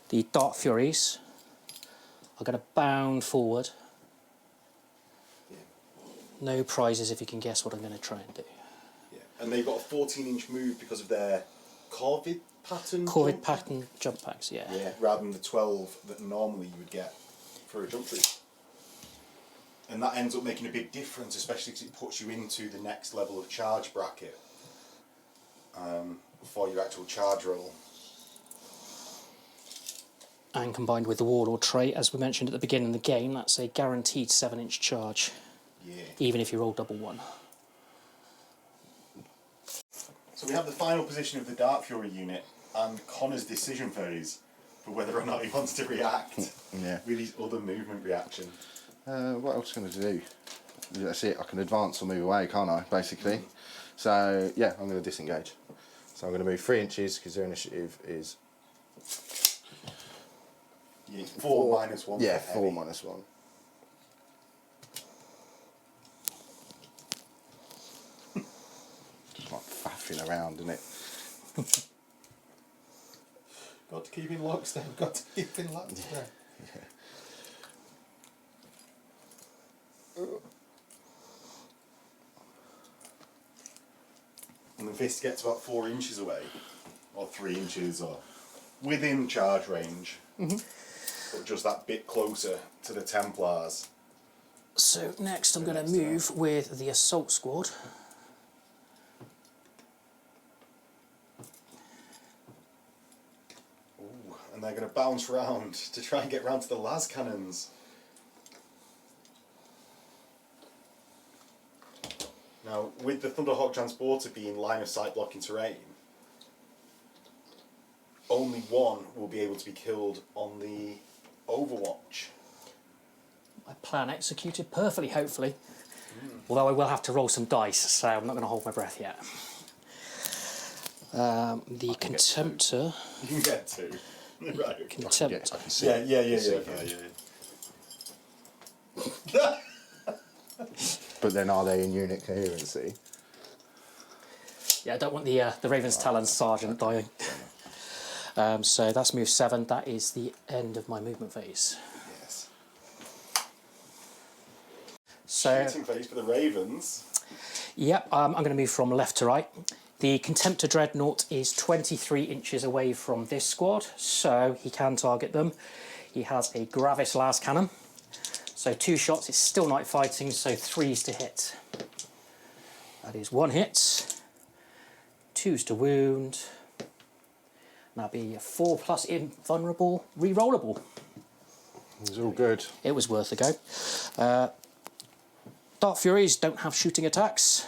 The Dark Furies are going to bound forward. No prizes if you can guess what I'm going to try and do. Yeah. And they've got a 14-inch move because of their Corvid pattern. Corvid jump pack? pattern jump packs, yeah. Yeah, rather than the 12 that normally you would get for a jump troop. And that ends up making a big difference, especially because it puts you into the next level of charge bracket for your actual charge roll. And combined with the Warlord trait, as we mentioned at the beginning of the game, that's a guaranteed 7-inch charge, Yeah. even if you roll double 1. So we have the final position of the Dark Fury unit and Connor's decision phase for whether or not he wants to react Yeah. with his other movement reaction. What else can I do? That's it. I can advance or move away, can't I? Basically. So yeah, I'm going to disengage. So I'm going to move 3 inches because their initiative is Yeah, it's 4 minus 1. yeah for 4 heavy. minus 1. Just like faffing around, isn't it? Got to keep in lockstep. Got to keep in lockstep. And the fist gets about 4 inches away, or 3 inches, or within charge range, but just that bit closer to the Templars. So next I'm going to move with the assault squad. Ooh, and they're going to bounce round to try and get round to the las cannons. Now, with the Thunderhawk transporter being line of sight blocking terrain, only one will be able to be killed on the Overwatch. My plan executed perfectly, hopefully. Although I will have to roll some dice, so I'm not going to hold my breath yet. The Contemptor. You can get two. Right. Contemptor. I can see. Yeah. But then are they in unit coherency? Yeah, I don't want the Raven's Talon Sergeant dying. So that's move 7. That is the end of my movement phase. Yes. So, Shooting phase for the Ravens. yep, I'm going to move from left to right. The Contemptor Dreadnought is 23 inches away from this squad, so he can target them. He has a Gravis las cannon. So 2 shots, it's still night fighting, so 3s to hit. That is 1 hit, 2s to wound. That'll be a 4+ invulnerable, re-rollable. It's all good. It was worth a go. Dark Furies don't have shooting attacks.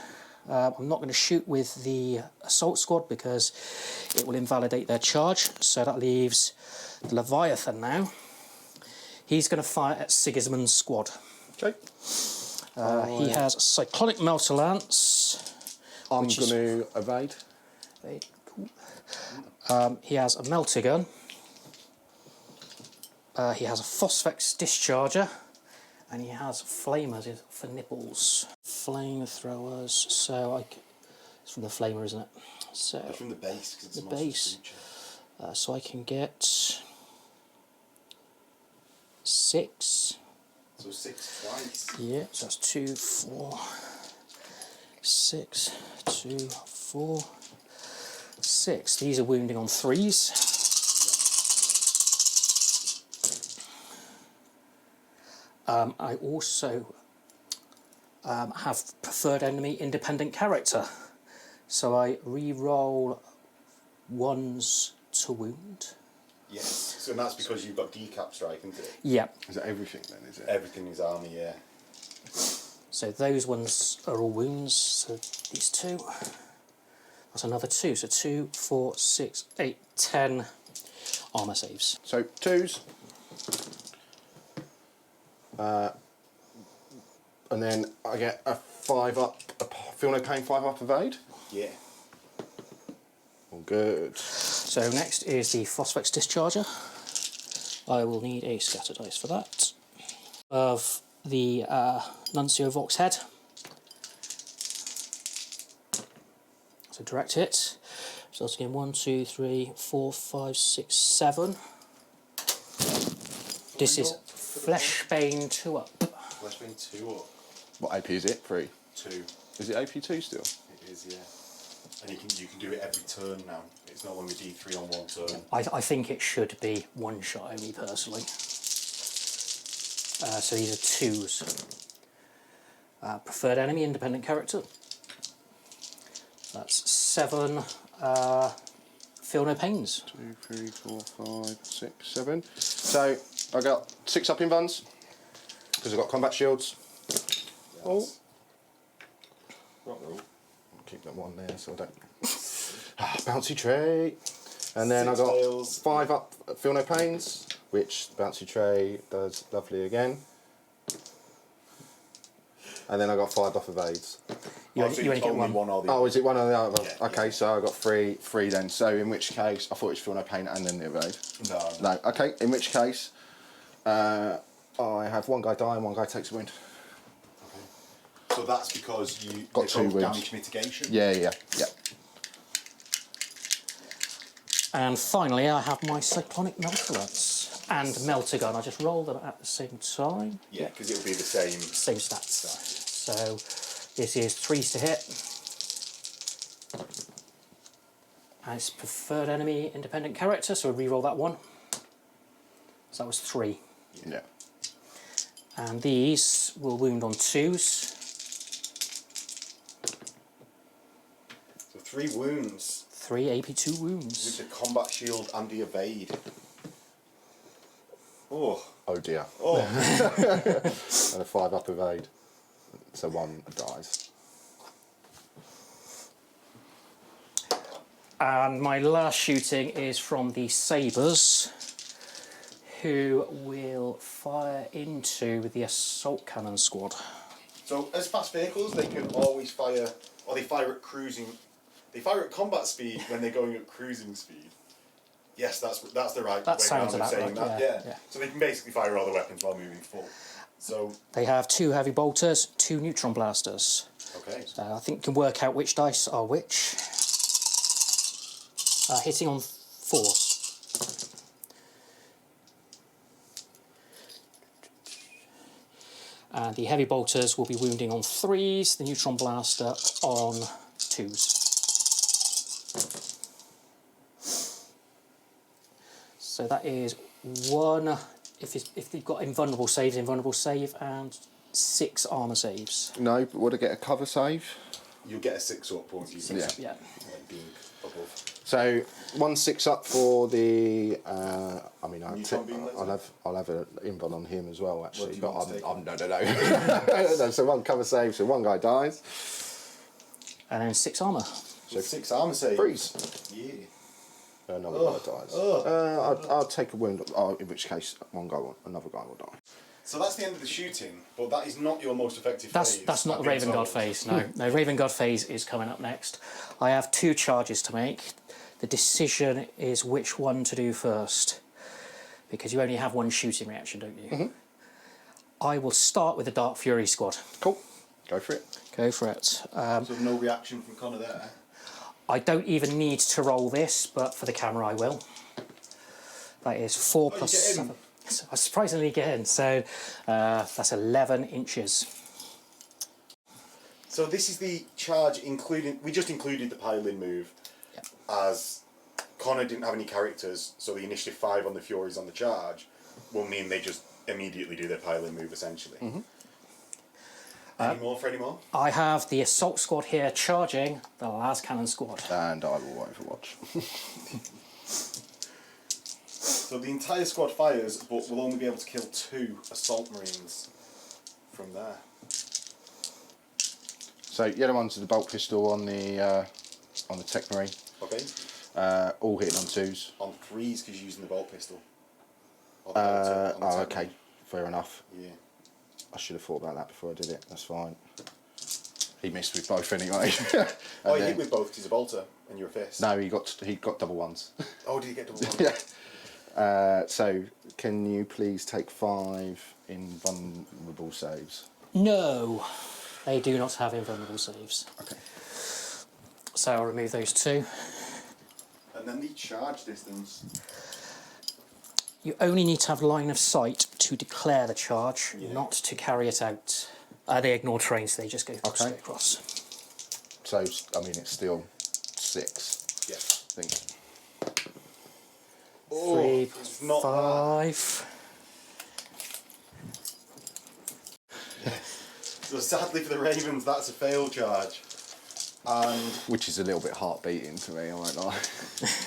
I'm not going to shoot with the Assault Squad because it will invalidate their charge. So that leaves the Leviathan now. He's going to fire at Sigismund's squad. Okay. He has a Cyclonic Melter Lance. I'm going to evade. Very cool. He has a Melter Gun. He has a Phosphex Discharger. And he has Flamers for nipples. Flamethrowers. So it's from the Flamer, isn't it? So It's from the base, because it's the a monster base. creature. So I can get 6. So 6 twice. Yeah, so that's 2, 4, 6, 2, 4, 6. These are wounding on 3s. I also have preferred enemy independent character. So I re-roll 1s to wound. Yes. So that's because you've got decap strike, isn't it? Yeah. Is that everything then, is it? Everything is army, yeah. So those ones are all wounds. So these 2. That's another 2. So 2, 4, 6, 8, 10 armour saves. So 2s. And then I get a 5 up, feel no pain 5 up evade. Yeah. All good. So next is the Phosphex Discharger. I will need a scatter dice for that. Of the Nuncio Vox Head. So direct hit. Resulting in 1, 2, 3, 4, 5, 6, 7. This is Fleshbane 2 up. Fleshbane 2 up. What AP is it? 3. 2. Is it AP2 still? It is, yeah. And you can do it every turn now. It's no longer D3 on 1 turn. I think it should be 1 shot only, personally. So these are 2s. Preferred enemy, independent character. That's 7. Feel no pains. 2, 3, 4, 5, 6, 7. So I got 6 up in buns because I've got combat shields. Oh. I'll keep that one there so I don't. Bouncy tray. And then I 6 got fails. 5 up feel no pains, which bouncy tray does lovely again. And then I got 5 off evades. You So only get only one. or the Oh, is it one or the other? Yeah, Okay, yeah. so I got 3 then. So in which case, I thought it was feel no pain and then the evade. No. No, okay, in which case, I have 1 guy die and 1 guy takes a wound. So that's because you Got they've 2 both wounds. damage mitigation. Yeah. And finally, I have my Cyclonic Melter Lance and Melter Gun. I just roll them at the same time. Yeah, because it'll be the same. Same stats. So this is 3s to hit. And it's preferred enemy, independent character, so we re-roll that 1. So that was 3. Yeah. And these will wound on 2s. So 3 wounds 3 AP2 with wounds. the combat shield and the evade. Oh. Oh dear. Oh. And a 5 up evade. So 1 dies. And my last shooting is from the Sabres, who will fire into the assault cannon squad. So as fast vehicles, they can always fire, or they fire at cruising. They fire at combat speed when they're going at cruising speed. Yes, that's the right That way sounds around of about saying right, that. yeah. So they can basically fire all the weapons while moving full. So They have 2 heavy bolters, 2 neutron blasters. okay. So I think you can work out which dice are which. Hitting on 4s. And the heavy bolters will be wounding on 3s, the neutron blaster on 2s. So that is 1, if they've got invulnerable save, and 6 armour saves. No, but would I get a cover save? You'll get a 6 up, won't you? Yeah. Yeah. Like being above. So 1 6 up for the. I mean, Neutron beam laser? I'll have an invul on him as well. What Actually, do you but want to take? no. No, so 1 cover save, so 1 guy dies. And then 6 armour. So 6 armour saves. Freeze. Yeah. Another guy dies. I'll take a wound. Oh, in which case, another guy will die. So that's the end of the shooting, but that is not your most effective That's phase. that's not the I've been Raven Guard told. phase. No, Raven Guard phase is coming up next. I have 2 charges to make. The decision is which one to do first, because you only have 1 shooting reaction, don't you? Mm-hmm. I will start with the Dark Fury squad. Cool. Go for it. Go for it. So no reaction from Connor there. I don't even need to roll this, but for the camera I will. That is 4 plus get in. 7. So I surprisingly get in, so that's 11 inches. So this is the charge including, we just included the pile-in move as Connor didn't have any characters, so the initiative 5 on the Furies on the charge will mean they just immediately do their pile-in move essentially. Any more for any more? I have the assault squad here charging the las cannon squad. And I will overwatch. So the entire squad fires, but we'll only be able to kill 2 assault marines from there. So yellow one's the bolt pistol on the tech marine. Okay. All hitting on 2s. On 3s because you're using the bolt pistol. Or the bolter on the Oh, tech okay. Fair enough. marine. Yeah. I should have thought about that before I did it. That's fine. He missed with both anyway. Oh, he hit with both because he's a bolter and you're a fist. No, he got double 1s. Oh, did he get double one? Yeah. So can you please take 5 invulnerable saves? No, they do not have invulnerable saves. Okay. So I'll remove those 2. And then the charge distance. You only need to have line of sight to declare the charge, Yeah. not to carry it out. They ignore terrain, so they just go straight across. So I mean it's still 6. Yeah. I think. 3, it's not 5. So sadly for the Ravens, that's a fail charge. And Which is a little bit heart beating to me, I won't lie.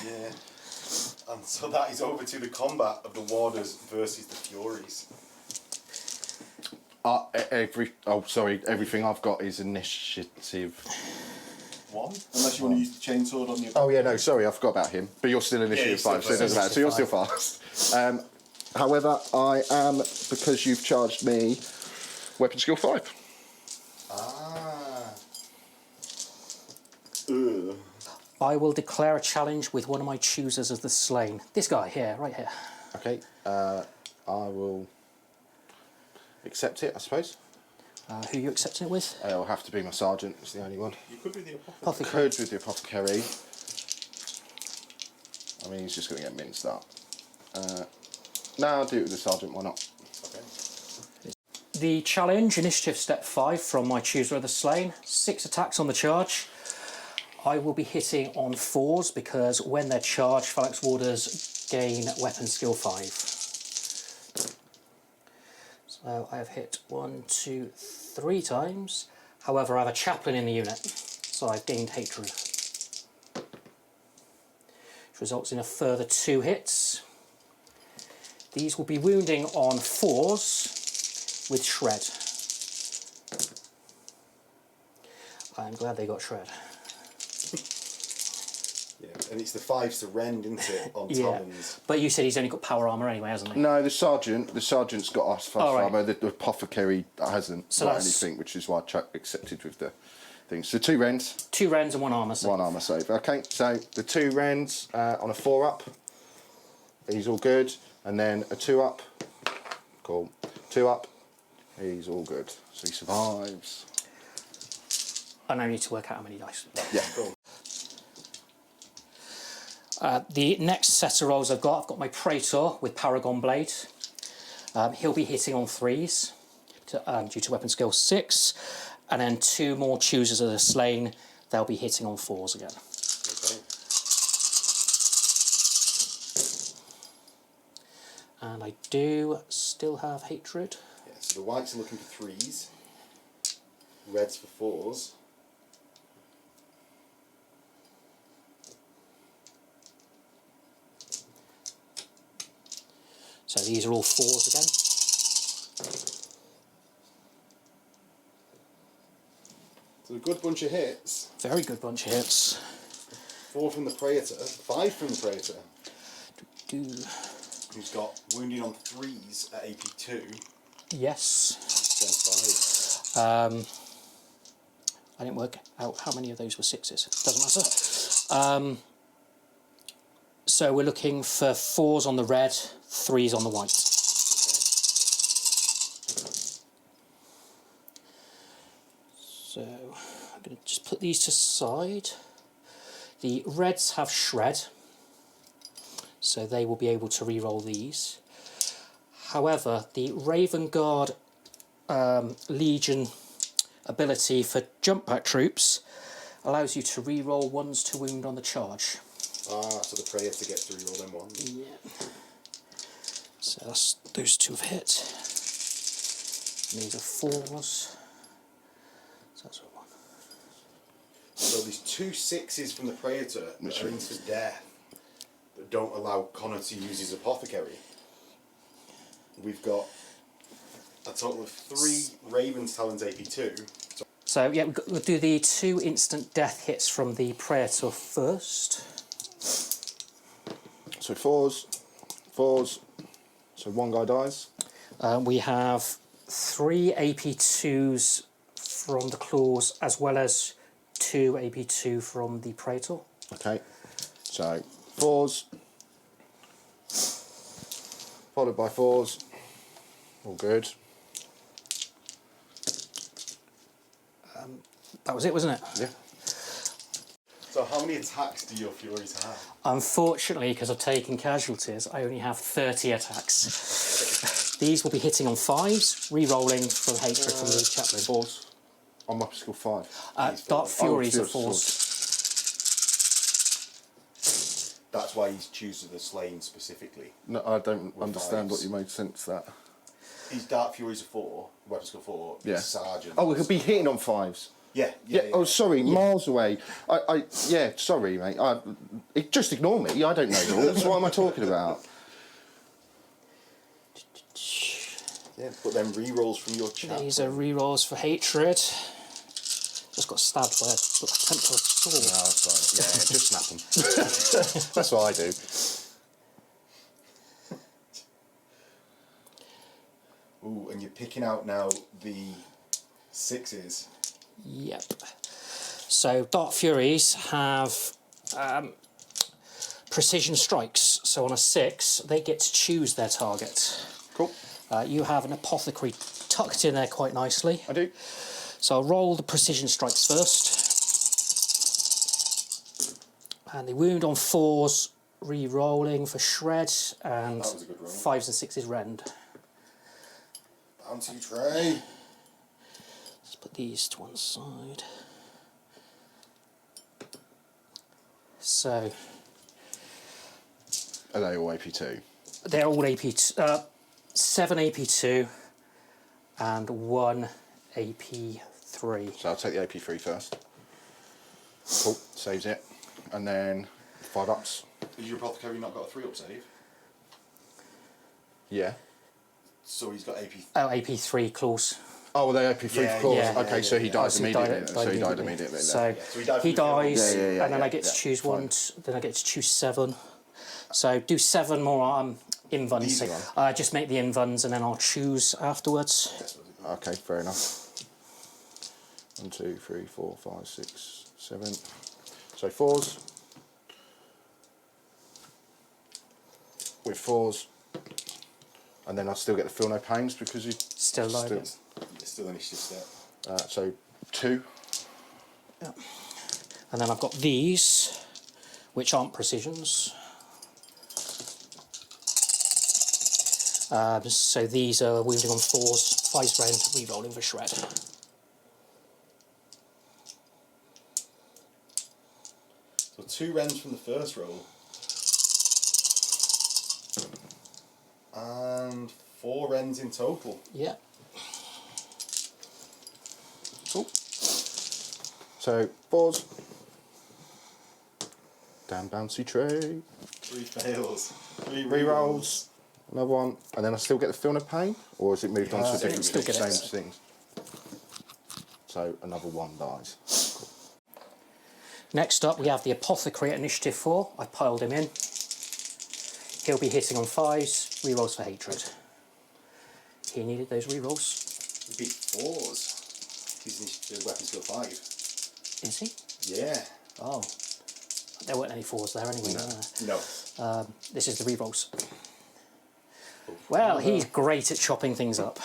yeah. And so that is over to the combat of the Warders versus the Furies. Everything I've got is initiative. 1? Unless you want to use the chainsword on your... Oh yeah, no, sorry, I forgot about him. But you're still initiative he's still 5, so it doesn't matter. So you're still fast. However, I am, because you've charged me, weapon skill 5. Ah. Ugh. I will declare a challenge with one of my choosers of the slain. This guy here, right here. Okay, I will accept it, I suppose. Who are you accepting it with? It'll have to be my sergeant. It's the only one. You could be the apothecary. Apothecary. Could with the apothecary. I mean, he's just going to get minced up. No, I'll do it with the sergeant. Why not? Okay. The challenge, initiative step 5 from my chooser of the slain. 6 attacks on the charge. I will be hitting on 4s because when they're charged, Phalanx Warders gain weapon skill 5. So I have hit 1, 2, 3 times. However, I have a chaplain in the unit, so I've gained hatred. Which results in a further 2 hits. These will be wounding on 4s with shred. I'm glad they got shred. Yeah, and it's the 5s to rend, isn't it, on Talons? But you said he's only got power armour anyway, hasn't he? No, the sergeant's got us fast armour. The apothecary hasn't got anything, which is why Chuck accepted with the things. So 2 rends. 2 rends and 1 armour save. 1 armour save. Okay, so the 2 rends on a 4-up. He's all good. And then a 2-up. Cool. 2-up. He's all good. So he survives. I now need to work out how many dice. Yeah, cool. The next set of rolls I've got my Praetor with Paragon Blade. He'll be hitting on 3s due to weapon skill 6. And then 2 more choosers of the slain, they'll be hitting on 4s again. Okay. And I do still have Hatred. Yeah, so the whites are looking for 3s, reds for 4s. So these are all 4s again. So a good bunch of hits. Very good bunch of hits. 4 from the Praetor, 5 from the Praetor. Do. Who's got wounding on 3s at AP 2. Yes. 5. I didn't work out how many of those were 6s. Doesn't matter. So we're looking for 4s on the red, 3s on the white. So I'm going to just put these to side. The reds have shred, so they will be able to re-roll these. However, the Raven Guard Legion ability for jump back troops allows you to re-roll 1s to wound on the charge. Ah, so the Praetor gets to re-roll them 1s. Yeah. So that's those 2 have hit. And these are 4s. So that's 1. So there's 2 6s from the Praetor that are instant death that don't allow Connor to use his apothecary. We've got a total of 3 Ravens Talons AP2. So yeah, we'll do the 2 instant death hits from the Praetor first. So 4s. So 1 guy dies. We have 3 AP2s from the claws as well as 2 AP2 from the Praetor. Okay. So 4s. Followed by 4s. All good. That was it, wasn't it? Yeah. So how many attacks do your Furies have? Unfortunately, because I've taken casualties, I only have 30 attacks. These will be hitting on 5s, re-rolling from Hatred from the Chaplain. 4s. On weapon skill 5. Dark Furies are 4s. That's why he's choosing the slain specifically. No, I don't With understand 5s. what you made sense that. His Dark Furies are 4, weapon skill 4, Yeah. Sergeant. Oh, we could be hitting on 5s. Yeah. Oh, sorry, miles away. Yeah, sorry, mate. Just ignore me. I don't know the rules. What am I talking about? Yeah, but then re-rolls from your chat. These are re-rolls for Hatred. Just got stabbed by a Templar sword. No, that's right. Yeah, just snap them. That's what I do. Ooh, and you're picking out now the 6s. Yep. So Dark Furies have precision strikes. So on a 6, they get to choose their target. Cool. You have an apothecary tucked in there quite nicely. I do. So I'll roll the precision strikes first. And the wound on 4s, re-rolling for shred, and That was a good roll. 5s and 6s rend. Bounty tray. Let's put these to one side. So Are they all AP2? they're all AP2, 7 AP2 and 1 AP3. So I'll take the AP3 first. Cool. Saves it. And then 5 ups. Has your apothecary not got a 3-up save? Yeah. So he's got AP. Oh, AP3 claws. Oh, well, they AP3 Yeah, claws. yeah, okay, so he dies So he immediately. died so he died immediately. So, So he died he from the kill. dies, Yeah, and then I get to choose one. Then I get to choose 7. So do 7 more invuns. Easy So, just make the invuns, and then I'll choose afterwards. Okay, fair enough. 1, 2, 3, 4, 5, 6, 7. So 4s. With 4s. And then I still get the feel no pains because he's Still loaded. Still initiative step. So 2. Yeah. And then I've got these, which aren't precisions. So these are wounding on 4s, 5 round, re-rolling for shred. So 2 rends from the first roll. And 4 rends in total. Yeah. Cool. So 4s. Damn bouncy tray. 3 fails. 3 Rerolls. Another one. And then I still get the feel no pain? Or has it moved on to a different still get it. same things? So another 1 dies. Cool. Next up, we have the Apothecary at Initiative 4. I've piled him in. He'll be hitting on 5s, rerolls for hatred. He needed those rerolls. He'd be 4s. He's initiative weapon skill 5. Is he? Yeah. Oh. There weren't any 4s there anyway, were there? No. This is the rerolls. Well, he's great at chopping things up.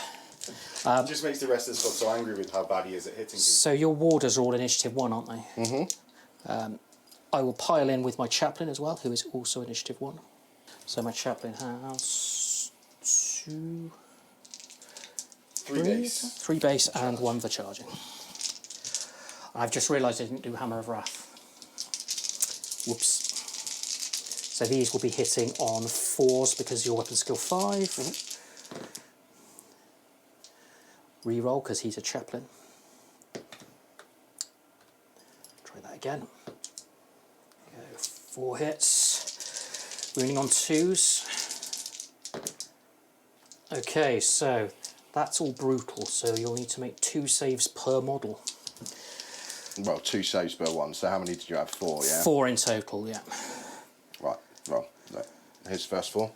It just makes the rest of the squad so angry with how bad he is at hitting people. So your warders are all Initiative 1, aren't they? Mm-hmm. I will pile in with my chaplain as well, who is also Initiative 1. So my chaplain has 2... 3 base. 3 base and 1 for charging. I've just realised I didn't do Hammer of Wrath. Whoops. So these will be hitting on 4s because your weapon skill 5. Mm-hmm. Reroll because he's a chaplain. Try that again. Go 4 hits. Wounding on 2s. Okay, so that's all brutal. So you'll need to make 2 saves per model. Well, 2 saves per 1. So how many did you have? 4, yeah? 4 in total, yeah. Right, well, here's the first 4.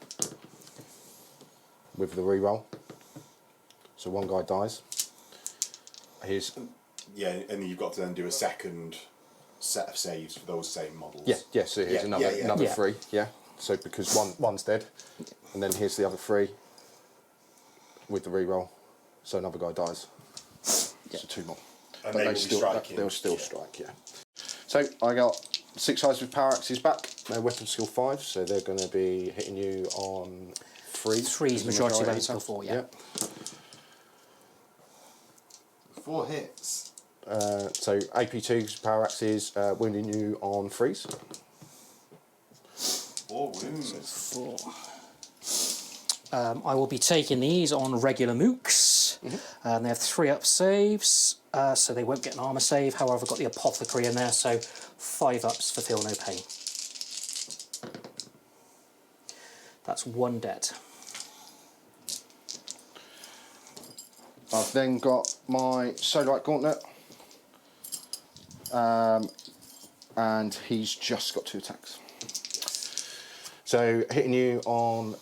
With the reroll. So 1 guy dies. Here's... Yeah, and then you've got to then do a second set of saves for those same models. Yeah, so here's another Yeah. 3, yeah. So because one's dead. And then here's the other 3 with the reroll. So another guy dies. Yeah. So 2 more. And But they will be striking. They'll still strike, yeah. So I got 6 guys with power axes back. They're weapon skill 5, so they're going to be hitting you on 3. 3's majority weapon skill 4, yeah. 4 hits. So AP2's power axes wounding you on 3s. 4 wounds. 4. I will be taking these on regular mooks, and they have 3 up saves, so they won't get an armour save. However, I've got the Apothecary in there, so 5 ups for feel no pain. That's 1 dead. I've then got my Sodite Gauntlet, and he's just got 2 attacks. So hitting you on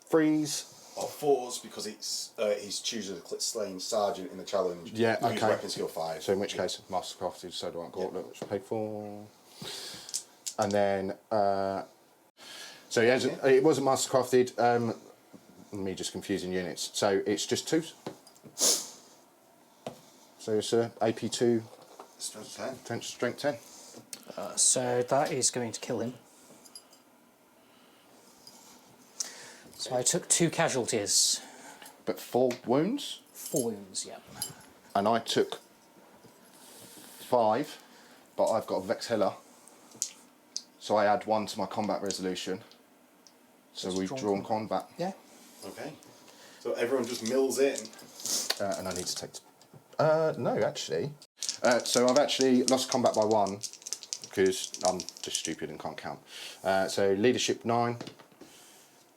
3s. Or 4s because it's he's choosing a slain sergeant in the challenge. Yeah, who's okay. weapon skill 5. So in which case, Mastercrafted Sodite Gauntlet, which I paid for. And then, so he has, it wasn't Mastercrafted, me just confusing units. So it's just 2s. So it's AP2, Strength 10. strength 10. So that is going to kill him. So I took 2 casualties. But 4 wounds. 4 wounds, yeah. And I took 5, but I've got a Vexhella. So I add 1 to my combat resolution. So we've drawn combat. Yeah. Okay. So everyone just mills in. And I need to take... no, actually. So I've actually lost combat by 1, because I'm just stupid and can't count. So leadership 9,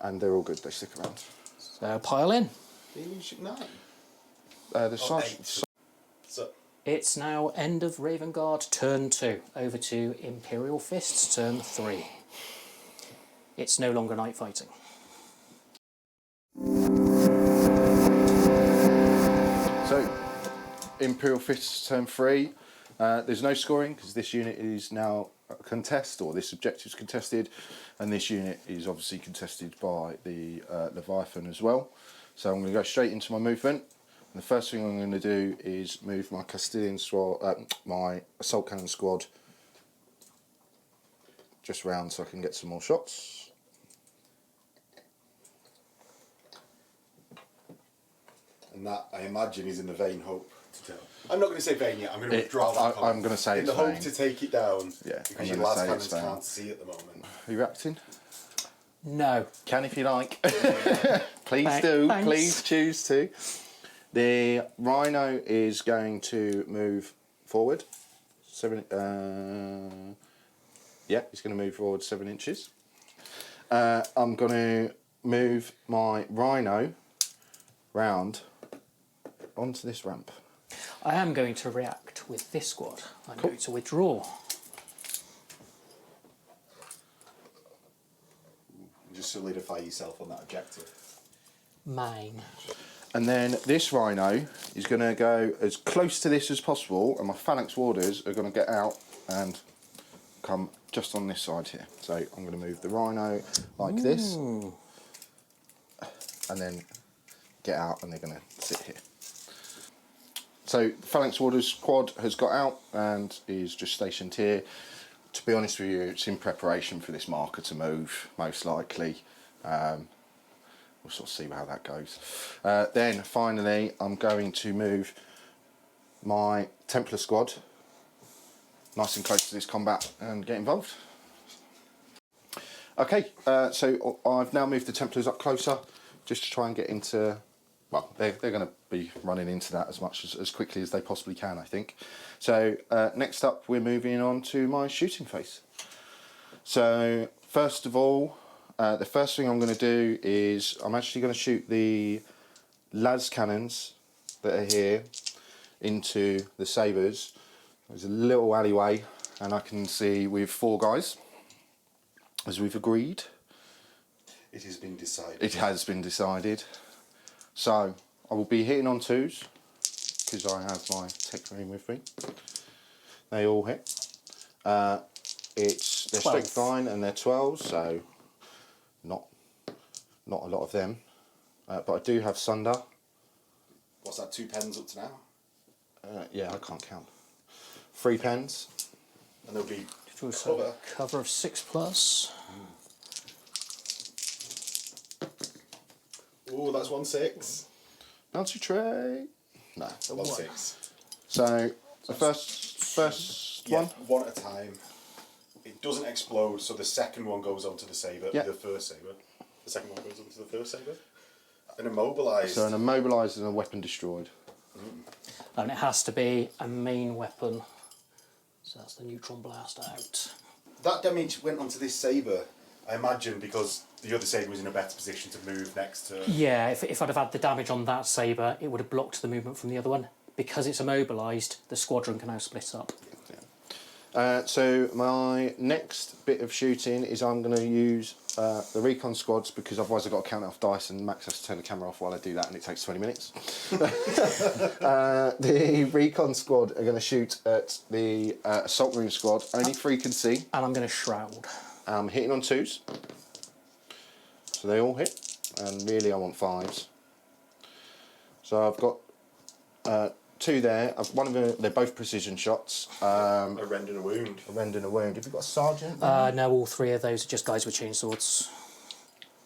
and they're all good. They stick around. So pile in. 9. The Eight. So, It's now end of Raven Guard turn 2. Over to Imperial Fists turn 3. It's no longer night fighting. So, Imperial Fists turn 3. There's no scoring because this unit is now a contest, or this objective is contested, and this unit is obviously contested by the Leviathan as well. So I'm going to go straight into my movement. And the first thing I'm going to do is move my Castilian squad, my assault cannon squad, just round so I can get some more shots. and that, I imagine, is in the vein hope to tell. I'm not going to say vein yet, I'm going to withdraw that comment. I'm going to say in it's the hope vein. to take it down, Yeah, because I'm your gonna last say cannons it's vein. can't see at the moment. Are you acting? No. Can if you like. Please Thanks. do. Please choose to. The Rhino is going to move forward. Yeah, he's going to move forward 7 inches. I'm going to move my Rhino round onto this ramp. I am going to react with this squad. I'm going to withdraw. Just solidify yourself on that objective. Mine. And then this Rhino is going to go as close to this as possible, and my Phalanx Warders are going to get out and come just on this side here. So I'm going to move the Rhino like this, and then get out, and they're going to sit here. So the Phalanx Warders squad has got out and is just stationed here. To be honest with you, it's in preparation for this marker to move, most likely. We'll sort of see how that goes. Then finally, I'm going to move my Templar squad nice and close to this combat and get involved. Okay, so I've now moved the Templars up closer just to try and get into, well, they're going to be running into that as much as quickly as they possibly can, I think. So next up, we're moving on to my shooting phase. So first of all, the first thing I'm going to do is I'm actually going to shoot the las cannons that are here into the sabres. There's a little alleyway, and I can see with 4 guys, as we've agreed. It has been decided. It has been decided. So I will be hitting on 2s because I have my tech room with me. They all hit. They're 12. strength 9 and they're 12, so not a lot of them. But I do have Sunder. What's that, 2 pens up to now? Yeah, I can't count. 3 pens. And there'll be So cover of 6+. Ooh, that's 1/6. Bouncy tray. No. 1/6. So the first Yeah, one. one at a time. It doesn't explode, so the second one goes onto the sabre, Yeah. the first sabre. The second one goes onto the first sabre. And immobilised. So an immobilised and a weapon destroyed. And it has to be a main weapon. So that's the neutron blast out. That damage went onto this sabre, I imagine, because the other sabre was in a better position to move next to... Yeah, if I'd have had the damage on that sabre, it would have blocked the movement from the other one. Because it's immobilised, the squadron can now split up. So my next bit of shooting is I'm going to use the recon squads, because otherwise I've got to count off dice and Max has to turn the camera off while I do that, and it takes 20 minutes. The recon squad are going to shoot at the assault room squad. Only 3 can see. And I'm going to shroud. I'm hitting on 2s. So they all hit, and really I want 5s. So I've got 2 there. One of them, they're both precision shots. A rend and a wound. A rend and a wound. Have you got a sergeant? No, all 3 of those are just guys with chainswords.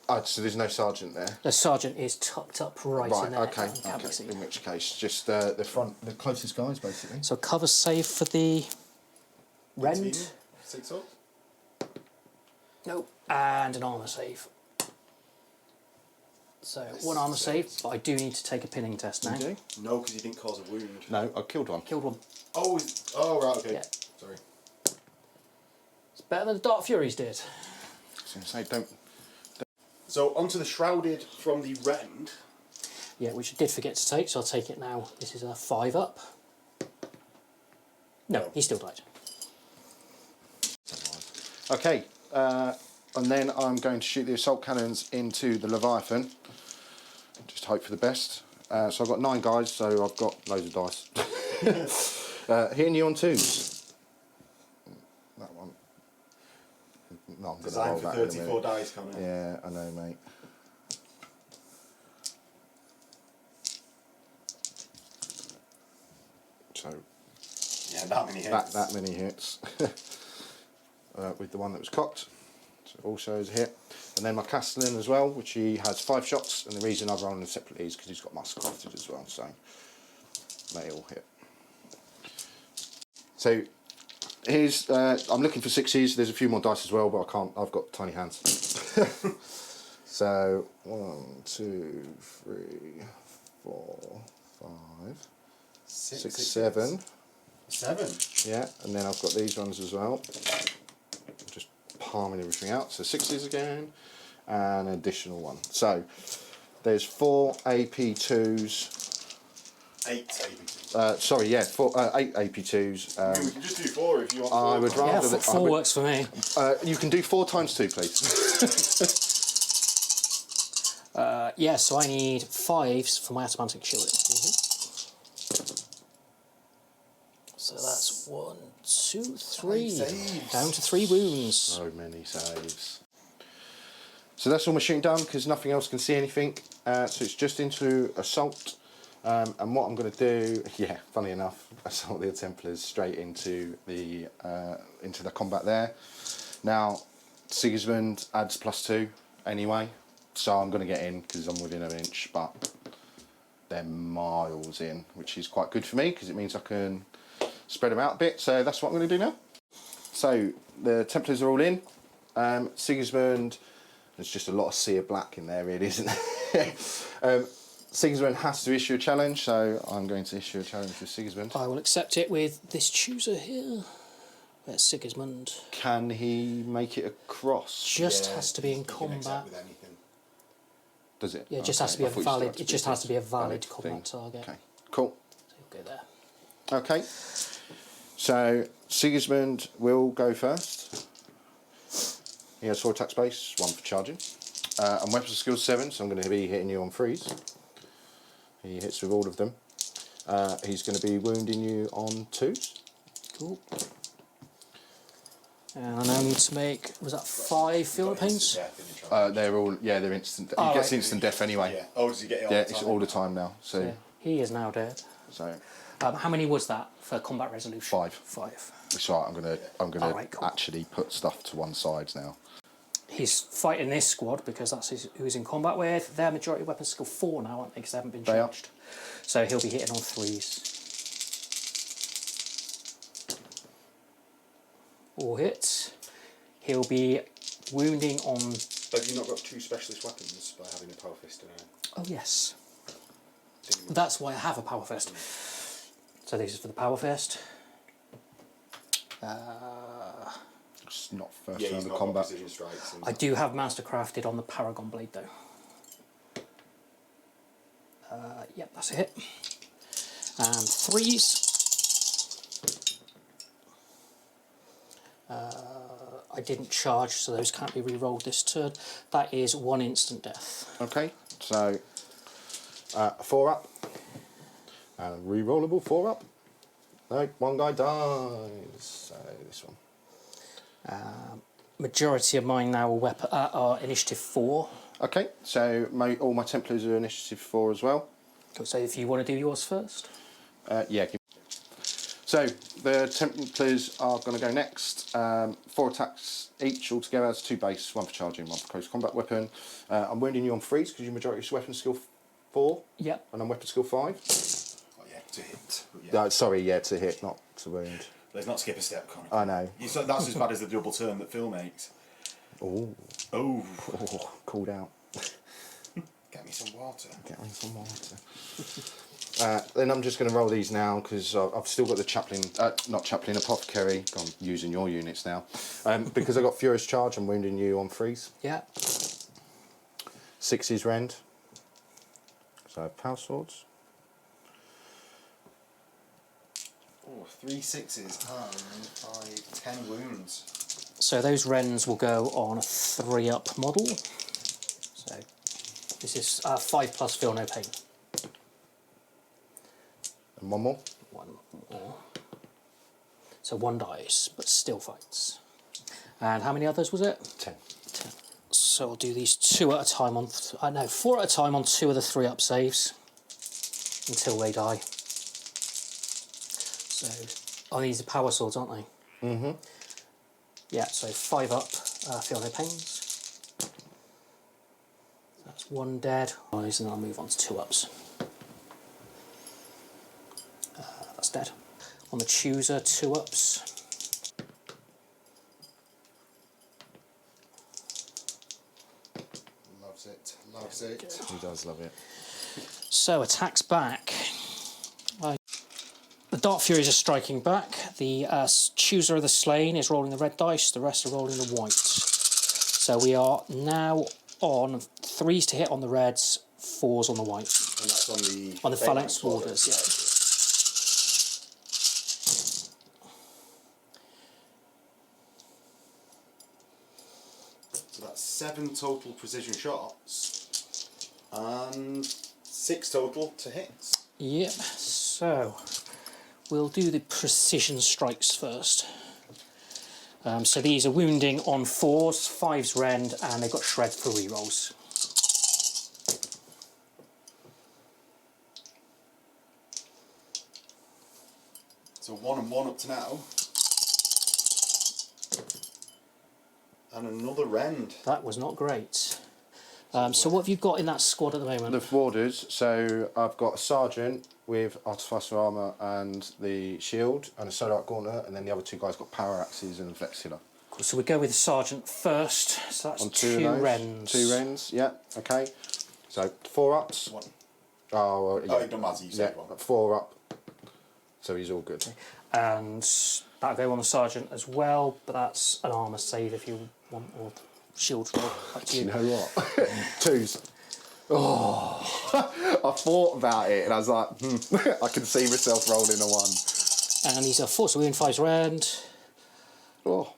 Oh, so there's no sergeant there. The sergeant is tucked up right in there. Okay, and can't be seen. In which case, just the front, the closest guys, basically. So cover save for the rend. 6 up. Nope. And an armour save. So one armour save, but I do need to take a pinning test now. You do? No, because you didn't cause a wound. No, I killed one. Killed one. Oh, right, okay. Yeah. Sorry. It's better than the Dark Furies did. So say don't. So onto the Shrouded from the Rend. Yeah, which I did forget to take, so I'll take it now. This is a 5 up. No, he still died. Okay, and then I'm going to shoot the assault cannons into the Leviathan. Just hope for the best. So I've got 9 guys, so I've got loads of dice. Hitting you on 2s. That one. No, I'm going to roll Designed for that in a 34 minute. dice, Connor. Yeah, I know, mate. So Yeah, that many hits. that many hits. With the one that was cocked, so also is a hit. And then my Castellan as well, which he has 5 shots, and the reason I've run them separately is because he's got muscle crafted as well, so they all hit. So here's I'm looking for 6s. There's a few more dice as well, but I can't. I've got tiny hands. So 1, 2, 3, 4, 5, 6, 7. 7. Yeah, and then I've got these ones as well. Just palming everything out. So 6s again, and an additional one. So there's 4 AP2s. 8 AP2s. Sorry, yeah, 8 AP2s. I mean, we can just do 4 if you want. I would Yeah, rather. 4 works for me. You can do 4 times 2, please. Yeah, so I need 5s for my automatic shielding. So that's 1, 2, 3. saves. Down to 3 wounds. So many saves. So that's all my shooting done because nothing else can see anything. So it's just into assault. And what I'm going to do, yeah, funny enough, assault the Templars straight into the combat there. Now, Sigismund adds +2 anyway, so I'm going to get in because I'm within an inch, but they're miles in, which is quite good for me because it means I can spread them out a bit. So that's what I'm going to do now. So the Templars are all in. Sigismund, there's just a lot of sea of black in there, really, isn't there? Sigismund has to issue a challenge, so I'm going to issue a challenge for Sigismund. I will accept it with this chooser here. There's Sigismund. Can he make it across? Just has to be in you can accept combat. with anything. Does it? Yeah, it just has to be a valid. It just has to be a valid combat target. Okay, cool. So go there. Okay, so Sigismund will go first. He has 4 attack space, 1 for charging. And weapons of skill 7, so I'm going to be hitting you on 3s. He hits with all of them. He's going to be wounding you on 2s. Cool. And I now need to make, was that 5 field paints? They're all, yeah, they're instant. He gets instant death anyway. Yeah. Oh, does he get it all Yeah, the time? it's all the time now. So, Yeah, he is now dead. so How many was that for combat resolution? 5. 5. It's all right. I'm gonna Alright, cool. actually put stuff to one side now. He's fighting this squad because that's who he's in combat with. Their majority weapons skill 4 now, aren't they? Because they haven't been They are. charged. So he'll be hitting on 3s. All hits. He'll be wounding on. Have you not got 2 specialist weapons by having a power fist and a... Oh yes. That's why I have a power fist. So this is for the power fist. It's not first Yeah, he's round of not combat. got precision strikes. And I do have master crafted on the Paragon blade though. Yep, that's a hit. And 3s. I didn't charge, so those can't be re-rolled this turn. That is 1 instant death. Okay, so 4 up. And re-rollable 4 up. No, 1 guy dies. So this one. Majority of mine now are initiative 4. Okay, so all my Templars are initiative 4 as well. So if you want to do yours first. Yeah. So the Templars are going to go next. 4 attacks each altogether. That's 2 base, 1 for charging, 1 for close combat weapon. I'm wounding you on 3s because your majority is weapon skill 4. Yep. And I'm weapon skill 5. Oh yeah, to hit. Yeah. Sorry, yeah, to hit, not to wound. Let's not skip a step, Connor. I know. That's as bad as the double turn that Phil makes. Oh, Oh. called out. Get me some water. Get on some water. Then I'm just going to roll these now because I've still got the chaplain, not chaplain, apothecary. I'm using your units now. Because I got furious charge, I'm wounding you on 3s. Yeah. 6s rend. So power swords. Oh, 3 6s and 5, 10 wounds. So those Wrens will go on a 3-up model. So this is 5+ feel no pain. And one more. One more. So 1 dice, but still fights. And how many others was it? 10. 10. So I'll do these 2 at a time on... 4 at a time on 2 of the 3-up saves. Until they die. So... Oh, these are power swords, aren't they? Mm-hmm. Yeah, so 5 up, feel no pains. That's 1 dead. And then I'll move on to 2 ups. That's dead. On the chooser, 2 ups. Loves it, loves it. He does love it. So attacks back. The Dark Furies are striking back. The chooser of the slain is rolling the red dice. The rest are rolling the white. So we are now on 3s to hit on the reds, 4s on the white. And that's On the phalanx warders, yeah. So that's 7 total precision shots and 6 total to hits. Yep, so we'll do the precision strikes first. So these are wounding on 4s, 5s rend, and they've got shred for rerolls. So 1 and 1 up to now. And another rend. That was not great. So what have you got in that squad at the moment? The warders, so I've got a sergeant with artificer armour and the shield and a solar gauntlet, and then the other 2 guys got power axes and flexula. Cool, so we go with the sergeant first. So that's On 2 rends. 2 rends, yeah, okay. So 4 ups. 1. Oh, yeah. Oh, it doesn't matter, you said 1. 4 up. So he's all good. And that'll go on the sergeant as well, but that's an armour save if you want, or shield roll. Up to Do you you. know what? 2s. Oh, I thought about it and I was like, I can see myself rolling a 1. And these are 4, so we win 5s rend. Oh.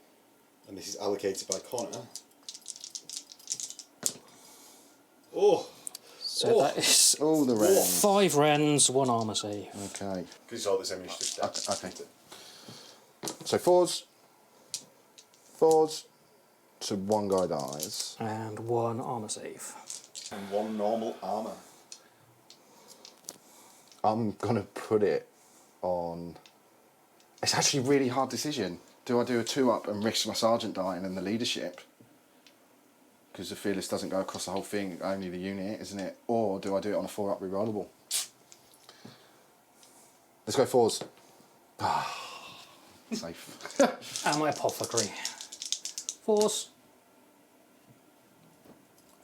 And this is allocated by Connor. Oh! So that is All the rends. 5 rends, 1 armour save. Okay. Because it's all the same initiative stats. Okay. So 4s. 4s. So 1 guy dies. And 1 armour save. And 1 normal armour. I'm going to put it on... It's actually a really hard decision. Do I do a 2-up and risk my sergeant dying and the leadership? Because the fearless doesn't go across the whole thing, only the unit, isn't it? Or do I do it on a 4-up rerollable? Let's go 4s. Safe. And my apothecary. 4s.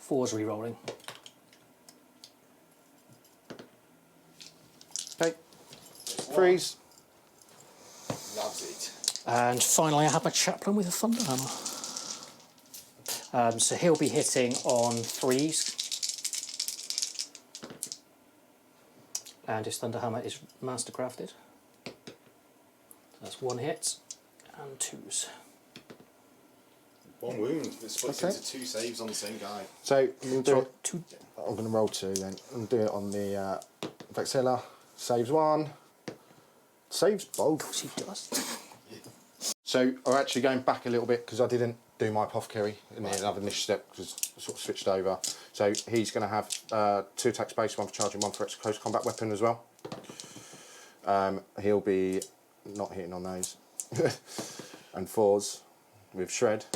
4s re-rolling. Okay. 3s. Loves it. And finally I have my chaplain with a thunder hammer. So he'll be hitting on 3s. And his thunder hammer is mastercrafted. So that's 1 hit and 2s. 1 wound. It splits Okay. into 2 saves on the same guy. So I'm going to do it. 2. I'm going to roll 2 then. I'm going to do it on the Vexilla. Saves 1. Saves both. He does. So I'm actually going back a little bit because I didn't do my apothecary in another initiative step because I sort of switched over. So he's going to have 2 attacks base, 1 for charging, 1 for extra close combat weapon as well. He'll be not hitting on those. And 4s with shred.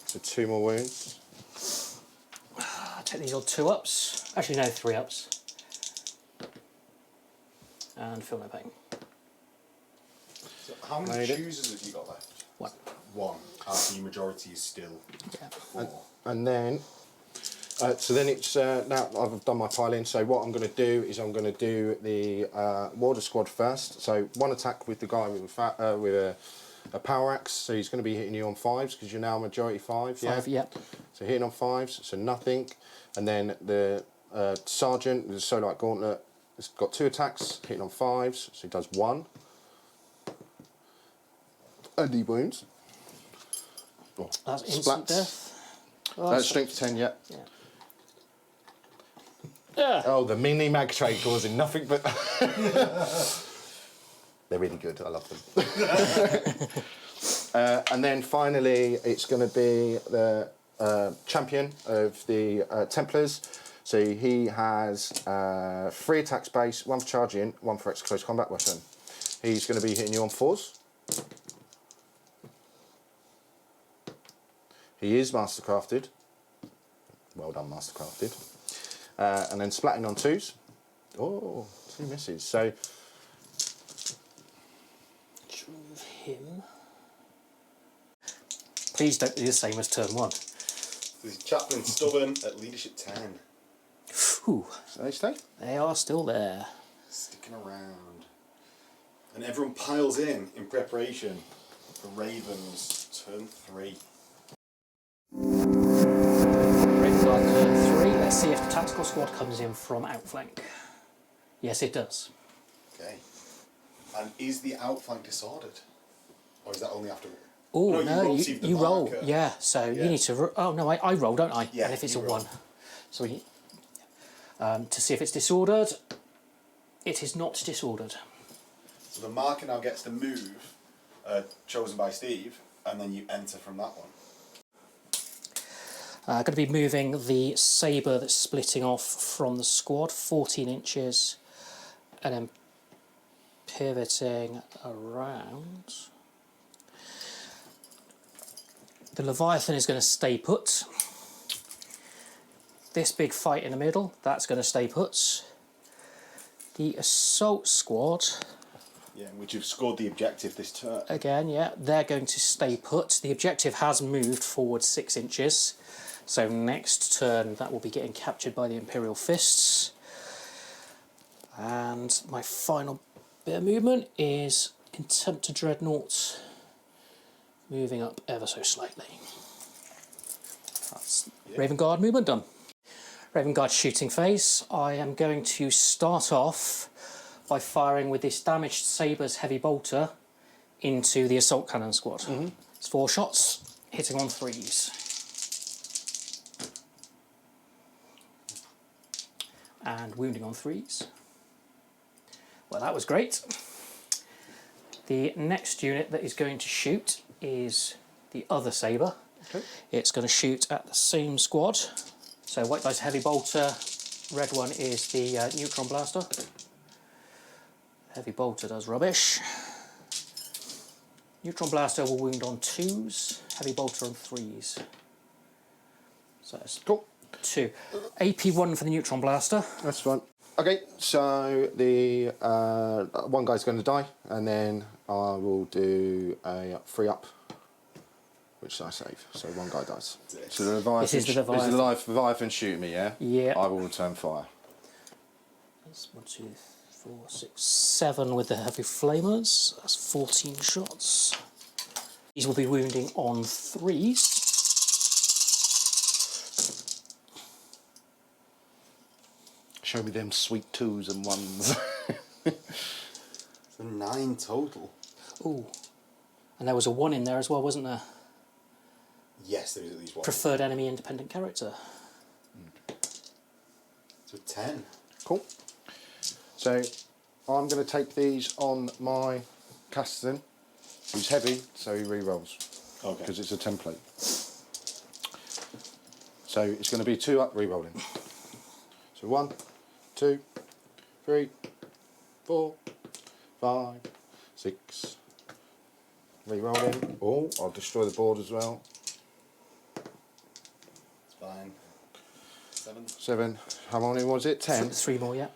So 2 more wounds. I'll take these on 2 ups. Actually no, 3 ups. And feel no pain. So how many Made it. choosers have you got left? 1. 1. After your majority is still Yeah. 4. And then, so then it's, now I've done my piling, so what I'm going to do is I'm going to do the Warder Squad first. So 1 attack with the guy with a a power axe, so he's going to be hitting you on 5s because you're now majority 5. Yeah. 5, yep. So hitting on 5s, so nothing. And then the sergeant, the Solite Gauntlet, it's got 2 attacks, hitting on 5s, so he does 1. And he wounds. Oh, That's instant splats. death. Oh, Strength 10, yeah. Yeah. Oh, the mini mag tray causing nothing but. They're really good. I love them. And then finally, it's going to be the champion of the Templars. So he has 3 attacks base, 1 for charging, 1 for extra close combat weapon. He's going to be hitting you on 4s. He is mastercrafted. Well done, mastercrafted. And then splatting on 2s. Oh, 2 misses. So Move him. Please don't do the same as turn 1. The chaplain stubborn at leadership 10. Whew. so they stay. They are still there. Sticking around. And everyone piles in preparation for Ravens turn 3. Red Guard turn 3. Let's see if the tactical squad comes in from outflank. Yes, it does. Okay. And is the outflank disordered? Or is that only after... Oh, no, no, receive the you roll. marker. Yeah, so Yeah. you need to... Oh, no, I roll, don't I? Yeah, and if it's a you roll. 1. So we, to see if it's disordered, it is not disordered. So the marker now gets to move, chosen by Steve, and then you enter from that one. Going to be moving the sabre that's splitting off from the squad, 14 inches, and then pivoting around. The Leviathan is going to stay put. This big fight in the middle, that's going to stay put. The assault squad, Yeah, which have scored the objective this turn. again, yeah, they're going to stay put. The objective has moved forward 6 inches. So next turn, that will be getting captured by the Imperial Fists. And my final bit of movement is Contemptor Dreadnought, moving up ever so slightly. That's Raven Guard movement done. Raven Guard shooting phase. I am going to start off by firing with this damaged Sabre's heavy bolter into the assault cannon squad. It's 4 shots, hitting on 3s. And wounding on 3s. Well, that was great. The next unit that is going to shoot is the other Sabre. Okay. It's going to shoot at the same squad. So white dice heavy bolter, red one is the neutron blaster. Heavy bolter does rubbish. Neutron blaster will wound on 2s, heavy bolter on 3s. So it's Cool. 2. AP1 for the neutron blaster. That's fine. Okay, so the one guy's going to die, and then I will do a 3-up, which I save. So one guy dies. So the Leviathan, This is the Leviathan. Is the Leviathan shooting me, yeah? Yeah. I will return fire. That's 1, 2, 4, 6, 7 with the heavy flamers. That's 14 shots. These will be wounding on 3s. Show me them sweet 2s and 1s. So 9 total. Ooh. And there was a 1 in there as well, wasn't there? Yes, there is at least 1. Preferred enemy independent character. So 10. Cool. So I'm going to take these on my Caston, who's heavy, so he re-rolls. Okay. Because it's a template. So it's going to be 2 up re-rolling. So 1, 2, 3, 4, 5, 6. Re-rolling. Oh, I'll destroy the board as well. It's fine. 7. 7. How many was it? 10. 3 more, yeah.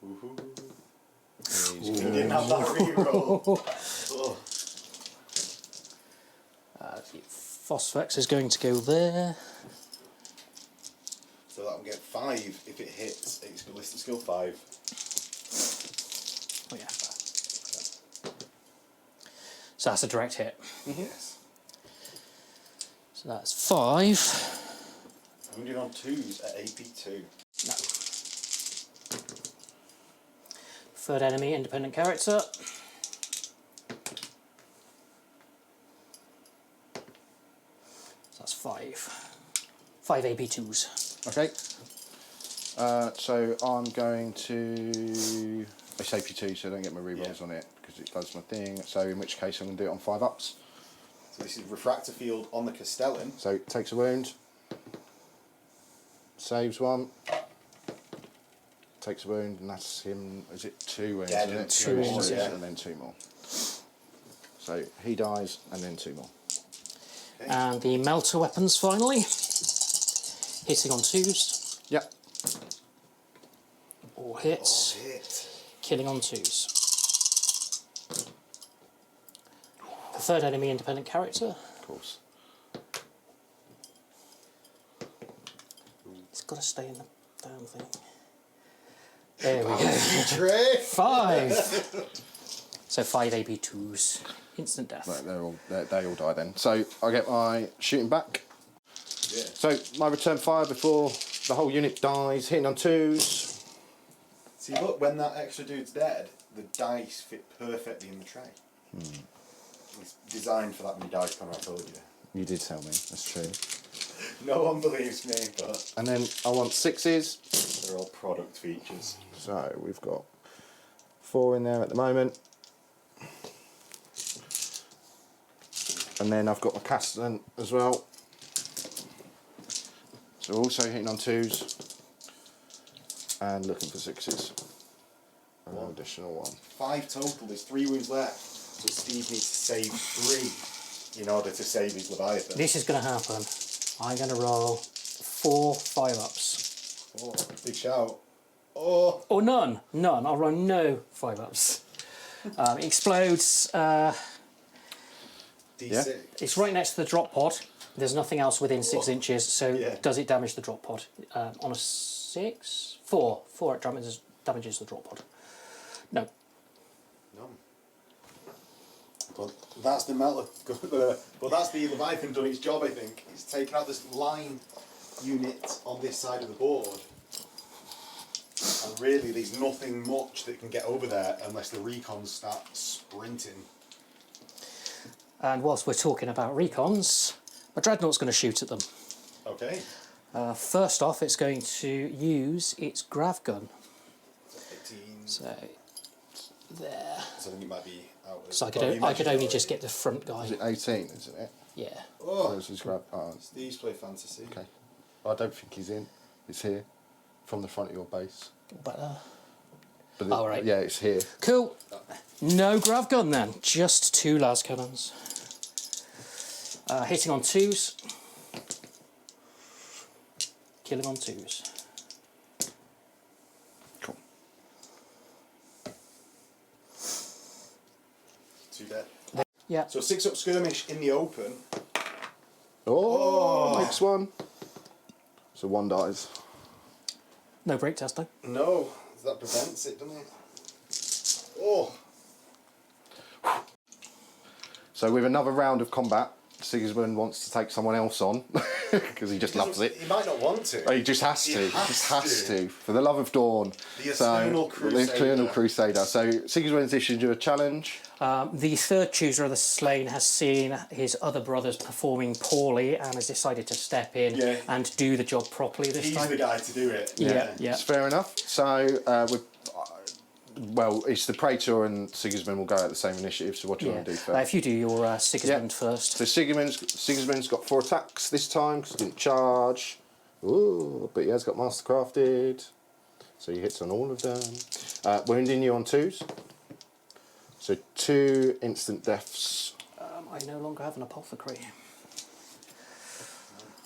Woohoo. He's He good. didn't have that reroll. Oh. Phosphex is going to go there. So that will get 5 5 if it hits. It's ballistic skill 5. Oh yeah. So that's a direct hit. Yes. So that's 5. Wounded on 2s at AP2. No. Third enemy, independent character. So that's 5. 5 AP2s. Okay. So I'm going to... It's AP2, so I don't get my rerolls on it, because it does my thing. So in which case I'm going to do it on 5-ups. So this is Refractor Field on the Castellan. So it takes a wound. Saves one. Takes a wound, and that's him... Is it 2 wounds? Yeah, isn't it? 2 wounds, So, yeah. and then 2 more. So he dies, and then 2 more. Okay. And the melter weapons finally. Hitting on 2s. Yep. Or hits. Oh, hit. Killing on 2s. The third enemy, independent character. Of course. It's got to stay in the damn thing. There we go. Tray. 5. So 5 AP2s. Instant death. Right, they all die then. So I get my shooting back. Yeah. So my return fire before the whole unit dies, hitting on 2s. See, look, when that extra dude's dead, the dice fit perfectly in the tray. It's designed for that many dice, Conor, I told you. You did tell me, that's true. No one believes me, but And then I want 6s. they're all product features. So we've got 4 in there at the moment. And then I've got my Castellan as well. So also hitting on 2s. And looking for 6s. And an additional 1. 5 total, there's 3 wounds left. So Steve needs to save 3 in order to save his Leviathan. This is going to happen. I'm going to roll 4 5-ups. Oh, big shout. Oh! Or none. None. I'll roll no 5-ups. It explodes. D6. It's right next to the drop pod. There's nothing else within 6 inches, so Yeah. does it damage the drop pod? On a 6? 4. 4 it damages the drop pod. No. No. But that's the melter. But that's the Leviathan done its job, I think. It's taken out this line unit on this side of the board. And really, there's nothing much that can get over there unless the recons start sprinting. And whilst we're talking about recons, my Dreadnought's going to shoot at them. Okay. First off, it's going to use its grav gun. 18. So, there. So I think it might be out of So I could only just get the front guy. Is it 18, isn't it? Yeah. Oh, This is grab. Oh, Steve's play fantasy. okay. I don't think he's in. It's here. From the front of your base. But, But Oh, right. Yeah, it's here. cool. No grav gun then. Just 2 las cannons. Hitting on 2s. Killing on 2s. Cool. 2 dead. Yeah. So 6-up skirmish in the open. Oh, makes 1. So 1 dies. No break test though. No, that prevents it, doesn't it? Oh. So with another round of combat, Sigismund wants to take someone else on because he just loves it. He might not want to. He just has to. He just has to. For the love of Dawn. The Eternal Crusader. The Eternal Crusader. So Sigismund's issued you a challenge. The third chooser of the slain has seen his other brothers performing poorly and has decided to step in Yeah. and do the job properly this He's time. the guy to do it. Yeah. It's fair enough. So well, it's the Praetor and Sigismund will go at the same initiative. So what do you want to do first? If you do your Sigismund first. So Sigismund's got 4 attacks this time because he didn't charge. Ooh, but he has got Mastercrafted. So he hits on all of them. Wounding you on 2s. So 2 instant deaths. I no longer have an apothecary.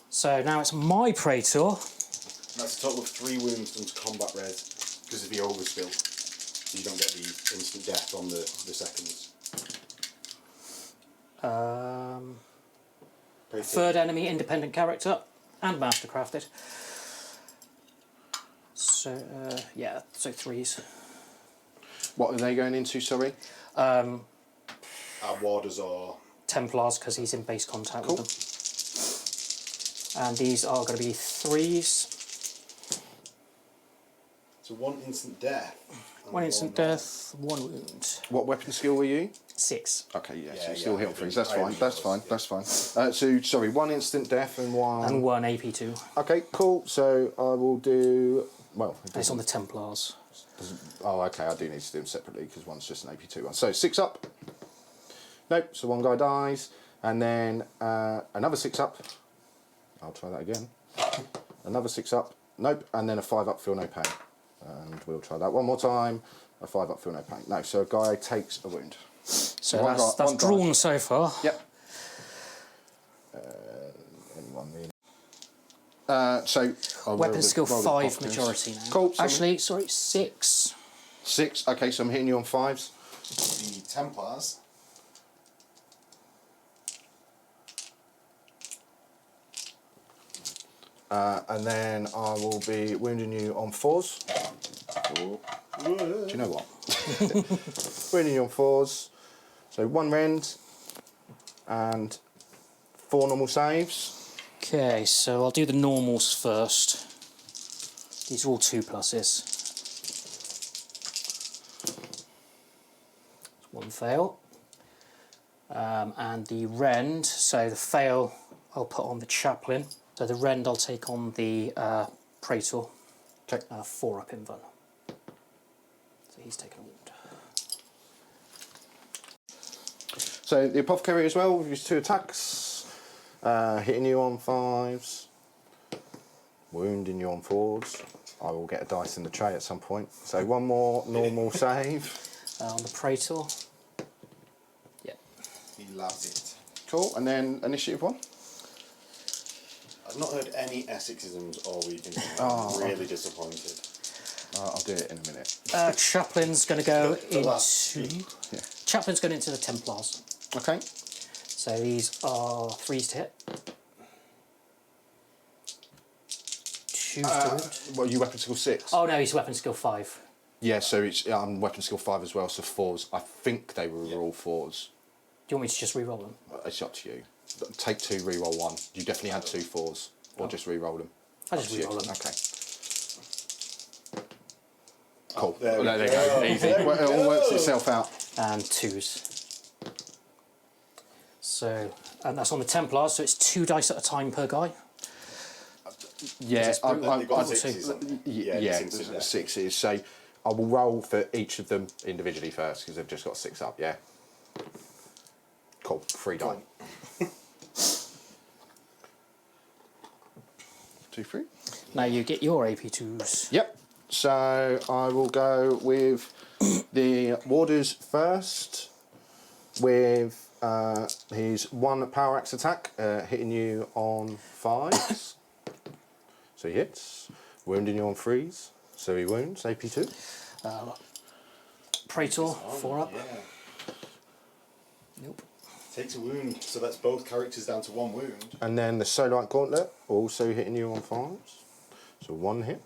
So now it's my Praetor. That's a total of 3 wounds from combat res because of the overspill. So you don't get the instant death on the seconds. Third enemy, independent character, and mastercrafted. So, yeah, so 3s. What are they going into, sorry? Our warders are... Templars, because he's in base contact with them. And these are going to be 3s. So 1 instant death. One instant death, 1 wound. What weapon skill were you? 6. Okay, yeah, so Yeah, you still yeah, hit on threes. That's I fine, only that's was, fine, yeah. that's fine. So, sorry, 1 instant death and 1... And 1 AP2. Okay, cool. So I will do... Well, it It's on doesn't... the Templars. Oh, okay, I do need to do them separately because one's just an AP2 one. So 6 up. Nope, so 1 guy dies. And then another 6 up. I'll try that again. Another 6 up. Nope, and then a 5 up, feel no pain. And we'll try that one more time. A 5 up, feel no pain. No, so a guy takes a wound. So One that's guy- drawn so far. Yep. Anyone really? So I'll Weapon roll skill roll 5 popkins. majority now. Cool. So Actually, sorry, 6. 6. Okay, so I'm hitting you on 5s. The Templars. And then I will be wounding you on 4s. Do you know what? Wounding you on 4s. So 1 rend and 4 normal saves. Okay, so I'll do the normals first. These are all 2 pluses. 1 fail. And the rend, so the fail I'll put on the chaplain. So the rend I'll take on the praetor. Okay. 4 up in Vun. So he's taken a wound. So the apothecary as well with his 2 attacks. Hitting you on 5s. Wounding you on 4s. I will get a dice in the tray at some point. So 1 more normal save. On the praetor. Yep. He loves it. Cool, and then initiative 1. I've not heard any Essexisms all weekend. Oh. I'm really disappointed. I'll do it in a minute. Chaplain's going to go The last into... Yeah. Chaplain's going into the Templars. Okay. So these are 3s to hit. 2 to wound. Well, you weapon skill 6? Oh no, he's weapon skill 5. Yeah, so it's weapon skill 5 as well, so 4s. I think they were all 4s. Do you want me to just re-roll them? It's up to you. Take 2, re-roll 1. You definitely had 2 4s, or just re-roll them. I'll just Up to you. re-roll them. Okay. Cool. there we There you go. go. Easy. There we Well, it all go. works itself out. And 2s. So, and that's on the Templars, so it's 2 dice at a time per guy. Yeah, It's brutal. They've got I- 6s, haven't they? yeah, it's instant death. 6s. So I will roll for each of them individually first because they've just got 6 up. Yeah. Cool. 3 die. 2, 3. Now you get your AP2s. Yep. So I will go with the warders first with his 1 power axe attack, hitting you on 5s. So he hits. Wounding you on 3s. So he wounds, AP2. Praetor, 4 up. Yeah. Nope. Takes a wound, so that's both characters down to 1 wound. And then the Solite Gauntlet, also hitting you on 5s. So 1 hit.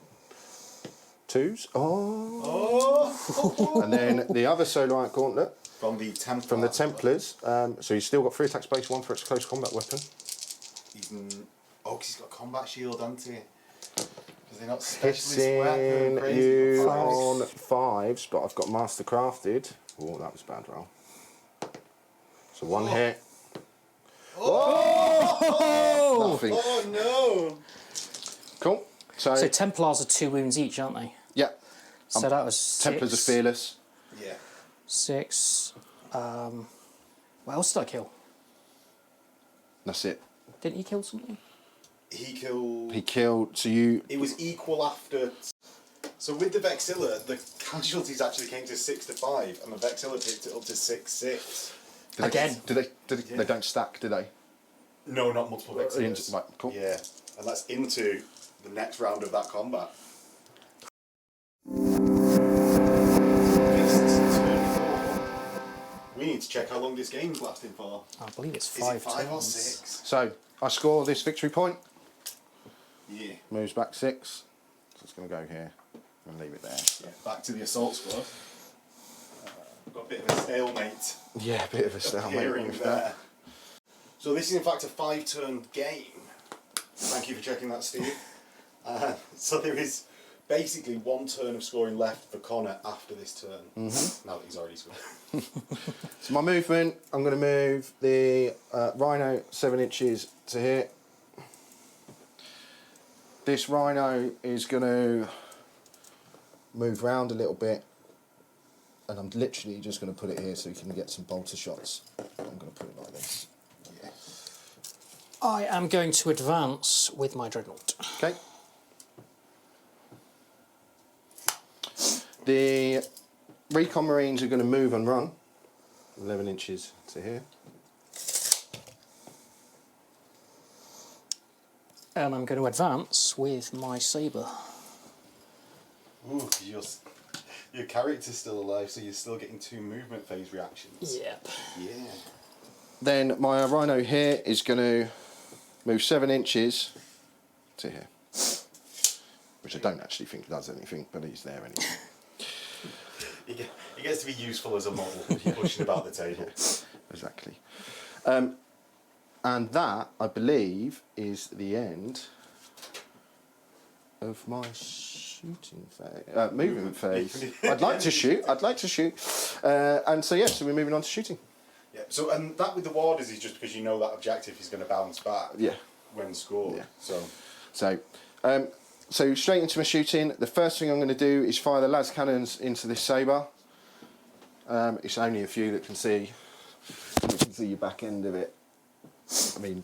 2s. Oh! Oh! And then the other Solite Gauntlet From the Templars. from the Templars. So he's still got 3 attacks base, 1 for its close combat weapon. Because he's got combat shield, hasn't he? Because they're not specialist weapon. Hitting Crazy you for 5s. on 5s, but I've got Master Crafted. Oh, that was a bad roll. So 1 hit. Oh! Nothing. Oh no! Cool. So, So Templars are 2 wounds each, aren't they? yeah, So that was 6. Templars are fearless. Yeah. 6. What else did I kill? That's it. Didn't he kill something? He killed... He killed. So you. It was equal after... So with the Vexilla, the casualties actually came to 6 to 5, and the Vexilla picked it up to 6-6. Again. Do they? They don't stack, do they? No, not multiple Vexillas. Right, cool. Yeah, and that's into the next round of that combat. We need to check how long this game's lasting for. I believe it's Is 5 it 5 or turns. 6? So I score this victory point. Yeah. Moves back 6. So it's going to go here. and leave it there. Yeah, back to the assault squad. Got a bit of a stalemate. Yeah, a bit of a stalemate appearing with there. that. So this is in fact a 5-turn game. Thank you for checking that, Steve. So there is basically 1 turn of scoring left for Connor after this turn. Now that he's already scored. So my movement, I'm going to move the Rhino 7 inches to here. This Rhino is going to move round a little bit, and I'm literally just going to put it here so you can get some bolter shots. I'm going to put it like this. Yeah. I am going to advance with my dreadnought. Okay. The Recon Marines are going to move and run 11 inches to here. And I'm going to advance with my sabre. Ooh, your character's still alive, so you're still getting 2 movement phase reactions. Yep. Yeah. Then my Rhino here is going to move 7 inches to here. Which I don't actually think does anything, but he's there anyway. He gets to be useful as a model if you're pushing about the table. Exactly. And that, I believe, is the end of my shooting phase, movement phase. I'd like to shoot. And so, yeah, so we're moving on to shooting. Yeah. So, and that with the warders is just because you know that objective is going to bounce back. Yeah. When scored. Yeah. So. So straight into my shooting. The first thing I'm going to do is fire the las cannons into this sabre. It's only a few that can see. You can see your back end of it. I mean,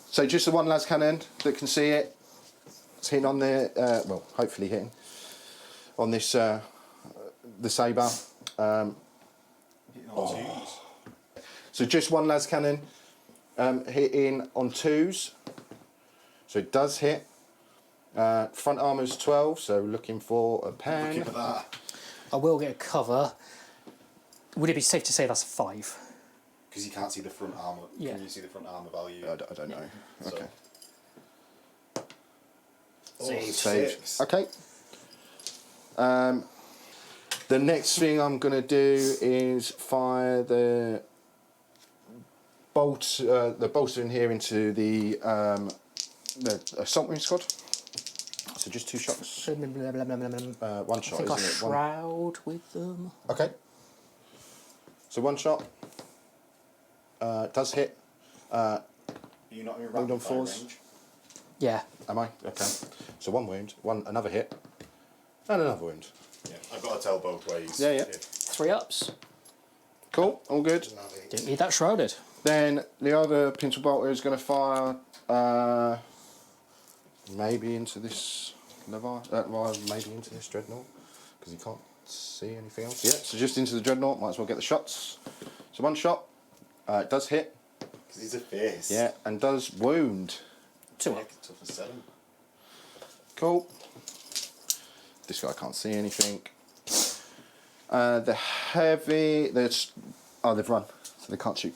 so just the 1 las cannon that can see it. It's hitting on the well, hopefully hitting on this the sabre. Hitting on 2s. So just 1 las cannon hitting on 2s. So it does hit. Front armour's 12, so looking for a pen. Looking for that. I will get a cover. Would it be safe to say that's a 5? Because you can't see the front armour. Yeah. Can you see the front armour value? I don't know. So. Okay. Saved. Saved. Okay. The next thing I'm going to do is fire the bolter in here into the assault marine squad. So just 2 shots. 1 I shot, think I isn't it? shroud with them. Okay. So 1 shot. Does hit. Are you not in Wound rapid on fire 4s? range? Yeah. Am I? Okay. So 1 wound, another hit, and another wound. Yeah. I've got to tell both ways. Yeah. 3 ups. Cool. All good. Didn't need that shrouded. Then the other pintle bolter is going to fire maybe into this maybe into this dreadnought because he can't see anything else. Yeah, so just into the dreadnought. Might as well get the shots. So 1 shot. It does hit. Because he's a fierce. Yeah, and does wound. 2 Yeah, up. tough as 7. Cool. This guy can't see anything. The heavy. They've run, so they can't shoot.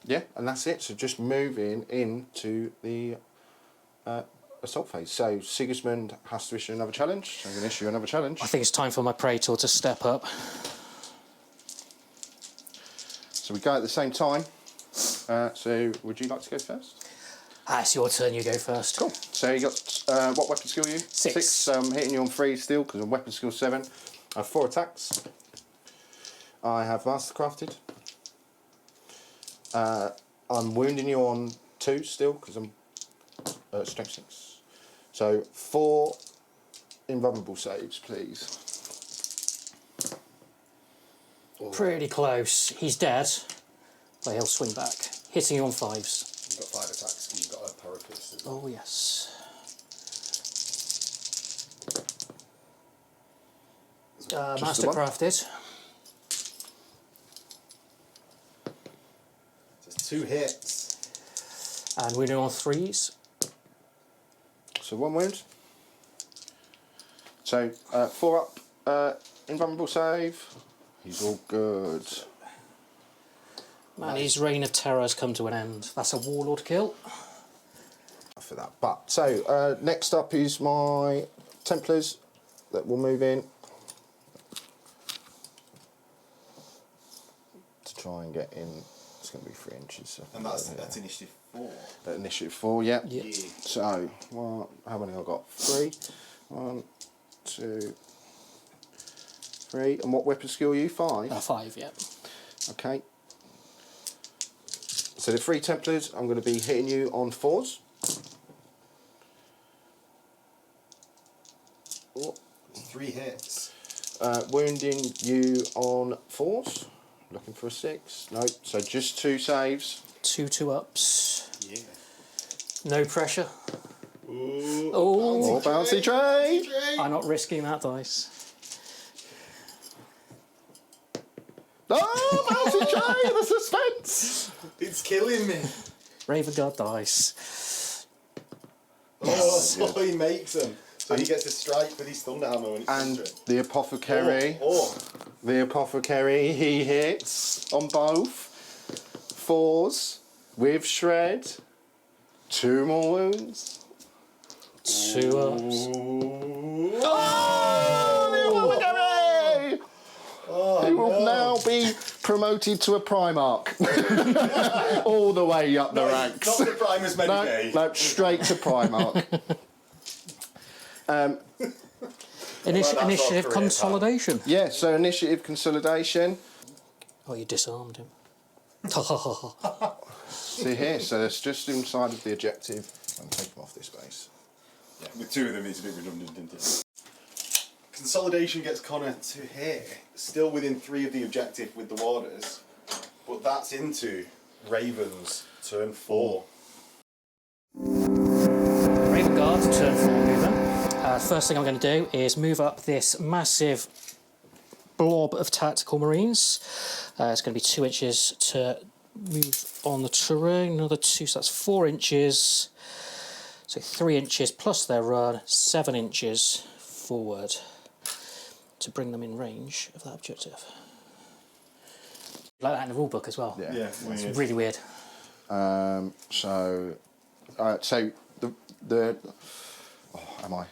Yeah, and that's it. So just moving into the assault phase. So Sigismund has to issue another challenge. So I'm going to issue another challenge. I think it's time for my Praetor to step up. So we go at the same time. So would you like to go first? It's your turn, you go first. Cool. So you got what weapon skill are you? 6. So I'm hitting you on 3 still because I'm weapon skill 7. I have 4 attacks. I have mastercrafted. I'm wounding you on 2 still because I'm strength 6. So 4 invulnerable saves, please. Pretty close. He's dead, but he'll swing back. Hitting you on 5s. You've got 5 attacks and you've got a paraphrase as well. Oh, yes. Just the one? Mastercrafted. Just 2 hits. And we're doing on 3s. So 1 wound. So 4 up, invulnerable save. He's all good. Man, his reign of terror has come to an end. That's a warlord kill. For that. But so next up is my Templars that will move in to try and get in. It's going to be 3 inches. So And that's initiative 4. Initiative 4, yeah. Yeah. So, how many have I got? 3. 1, 2, 3. And what weapon skill are you? 5? 5, yeah. Okay. So the 3 Templars, I'm going to be hitting you on 4s. Oh. 3 hits. Wounding you on 4s. Looking for a 6. No, so just 2 saves. 2 ups. Yeah. No pressure. Ooh, Oh, Bouncy trade. I'm not risking that dice. Oh, bouncy trade, the suspense. It's killing me. Raven Guard dice. Oh, he makes them. So he gets a strike with his Thunderhammer when it's And under. the Apothecary. The Apothecary, he hits on both. 4s with Shred. 2 more wounds. 2 ups. Oh, the Apothecary! He will now be promoted to a Primarch. All the way up the ranks. Not the Primus Medicae. No, straight to Primarch. Initiative career consolidation. Yeah, so initiative consolidation. Oh, you disarmed him. See here, so it's just inside of the objective. I'm taking off this base. Yeah, with 2 of them, it's a bit redundant, isn't it? Consolidation gets Connor to here, still within 3 of the objective with the Warders, but that's into Raven's turn 4. Raven Guard, turn 4 movement. First thing I'm going to do is move up this massive blob of tactical marines. It's going to be 2 inches to move on the terrain, another 2, so that's 4 inches. So 3 inches plus their run, 7 inches forward to bring them in range of that objective. Like that in the rulebook as well. Yeah. Yeah, It's weird. really weird. So the oh, am I?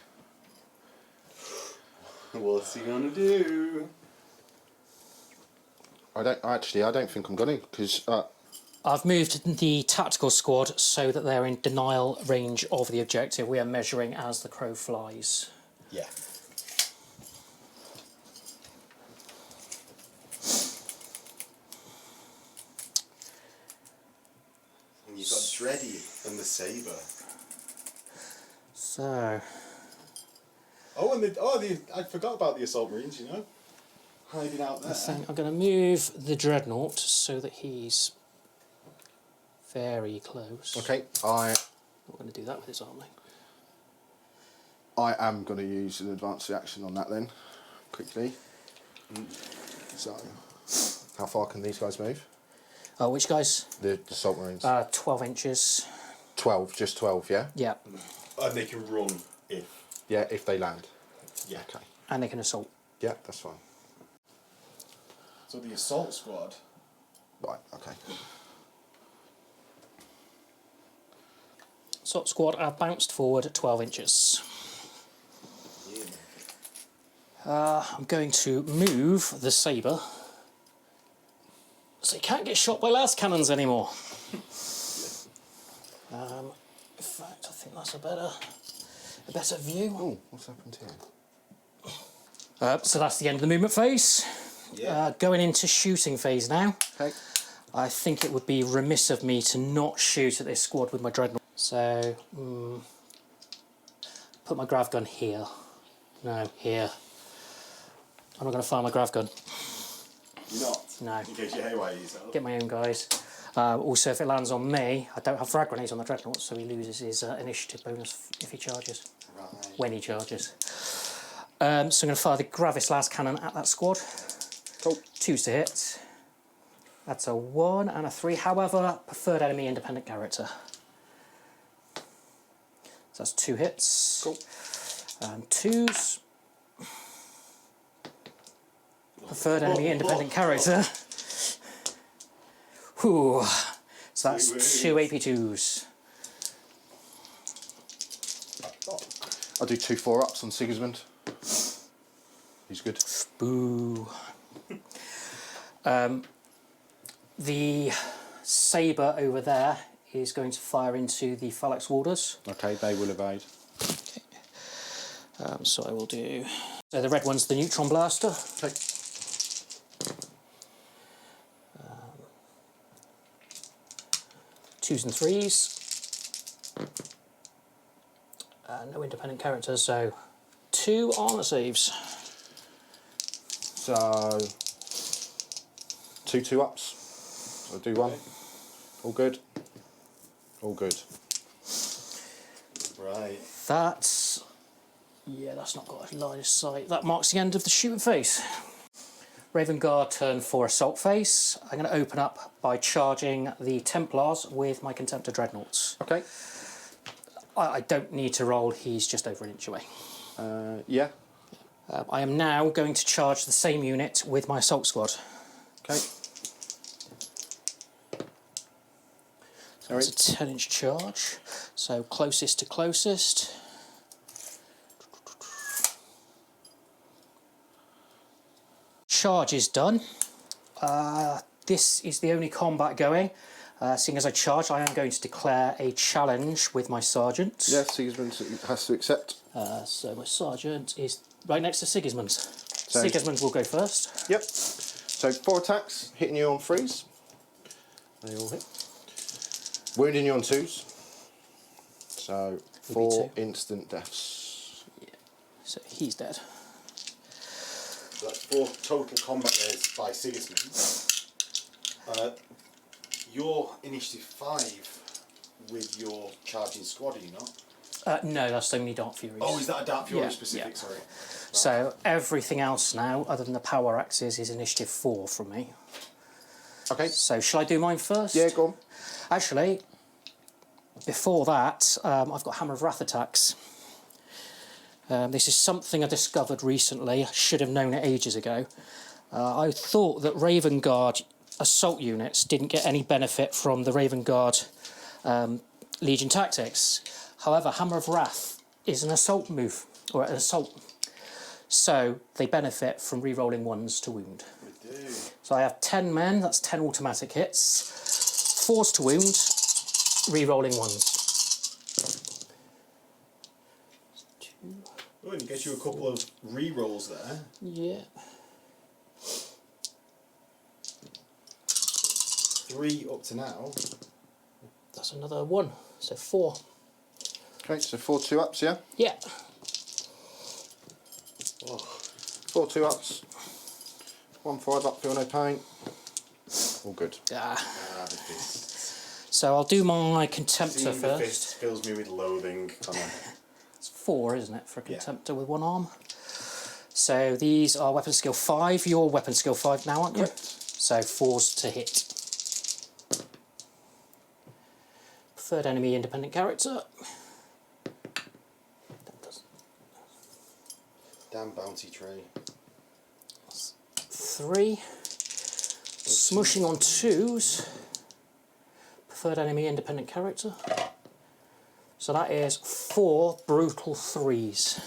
What's he gonna do? I don't think I'm going to, because I've moved the tactical squad so that they're in denial range of the objective. We are measuring as the crow flies. Yeah. And you've got Dreddy and the Saber. So, I forgot about the Assault Marines, you know? Hiding out there. I think I'm going to move the Dreadnought so that he's very close. okay, I'm not going to do that with his army. I am going to use an advanced reaction on that then, quickly. So, how far can these guys move? Oh, which guys? The Assault Marines. 12 inches. 12, just 12, yeah? Yeah, And they can run if. Yeah, if they land. Yeah. Okay. and they can assault. Yeah, that's fine. So the Assault Squad. Right, okay. Assault squad have bounced forward 12 inches. I'm going to move the Sabre so you can't get shot by las cannons anymore. In fact, I think that's a better view. Oh, what's happened here? So that's the end of the movement phase. Yeah. Going into shooting phase now. Okay. I think it would be remiss of me to not shoot at this squad with my Dreadnought. So, put my grav gun here. No, here. I'm not going to fire my grav gun. You're not? No. In case you haywire yourself. Get my own guys. Also, if it lands on me, I don't have frag grenades on the Dreadnought, so he loses his initiative bonus if he charges. Right. When he charges. So I'm going to fire the Gravis las cannon at that squad. Cool. 2s to hit. That's a 1 and a 3. However, preferred enemy independent character. So that's 2 hits. Cool. And 2s. Preferred enemy independent character. Whew. So that's 2 AP2s. I'll do 2 4-ups on Sigismund. He's good. Boo. The sabre over there is going to fire into the Phalanx Warders. Okay, they will evade. So I will do... So the red one's the Neutron Blaster. Okay. 2s and 3s. No independent characters, so 2 armour saves. So 2 2-ups. So I'll do 1. All good. All good. Right. That's... Yeah, that's not got a line of sight. That marks the end of the shooting phase. Raven Guard turn for assault phase. I'm going to open up by charging the Templars with my Contemptor Dreadnoughts. Okay. I don't need to roll, he's just over an inch away. Yeah. I am now going to charge the same unit with my assault squad. Okay. So it's a 10-inch charge. So closest to closest. Charge is done. This is the only combat going. Seeing as I charge, I am going to declare a challenge with my sergeant. Yeah, Sigismund has to accept. So my sergeant is right next to Sigismund's. So- Sigismund will go first. Yep. So 4 attacks, hitting you on 3s. They all hit. Wounding you on 2s. So Would be 4 2. instant deaths. So he's dead. So that's 4 total combat days by Sigismund. You're initiative 5 with your charging squad, are you not? No, that's only Dark Furies. Oh, is that a Dark Fury Yeah, specific? yeah. Sorry. Right. So everything else now, other than the power axes, is initiative 4 from me. Okay. So shall I do mine first? Yeah, go on. Actually, before that, I've got Hammer of Wrath attacks. This is something I discovered recently. I should have known it ages ago. I thought that Raven Guard assault units didn't get any benefit from the Raven Guard Legion tactics. However, Hammer of Wrath is an assault move, or an assault. So they benefit from re-rolling 1s to wound. We do. So I have 10 men, that's 10 automatic hits. 4s to wound, re-rolling 1s. Oh, and it gets you a couple of re-rolls there. Yeah. 3 up to now. That's another 1, so 4. Okay, so 4 2-ups, yeah? Yeah. Oh. 4 2-ups. 1 5-up, feel no pain. All good. Ah. The fist. So I'll do my Contemptor Seeing the first. fist fills me with loathing. Come on. It's 4, isn't it, for a Yeah. Contemptor with 1 arm? So these are weapon skill 5. You're weapon skill 5 now, aren't you? Correct. So 4s to hit. Preferred enemy independent character. That doesn't. Damn bounty tray. 3. Smushing on 2s. Preferred enemy independent character. So that is 4 brutal 3s.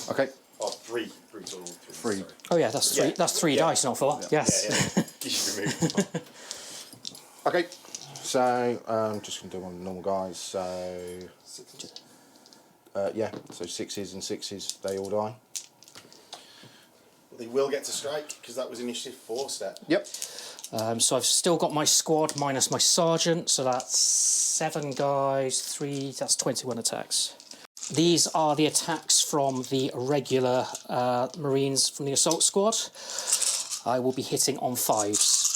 Okay. Oh, 3 brutal 3. 3. Sorry. Oh yeah, that's 3. Yeah. That's 3 dice, not 4. Yes. Yeah. You should remove. Okay. So, just going to do one of the normal guys. So, yeah, so 6s and 6s, they all die. They will get to strike because that was initiative 4 step. Yep. So I've still got my squad minus my sergeant, so that's 7 guys, 3, that's 21 attacks. These are the attacks from the regular Marines from the assault squad. I will be hitting on 5s.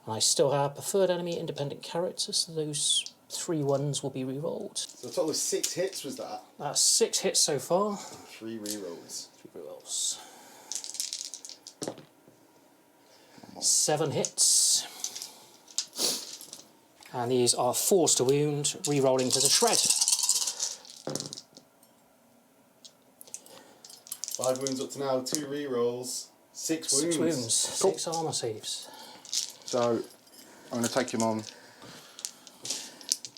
And I still have preferred enemy independent characters, so those 3 1s will be re-rolled. So a total of 6 hits was that? That's 6 hits so far. 3 re-rolls. 3 re-rolls. 7 hits. And these are 4s to wound, re-rolling to the shred. 5 wounds up to now, 2 re-rolls, 6 wounds. 6 wounds, Cool. 6 armour saves. So, I'm going to take him on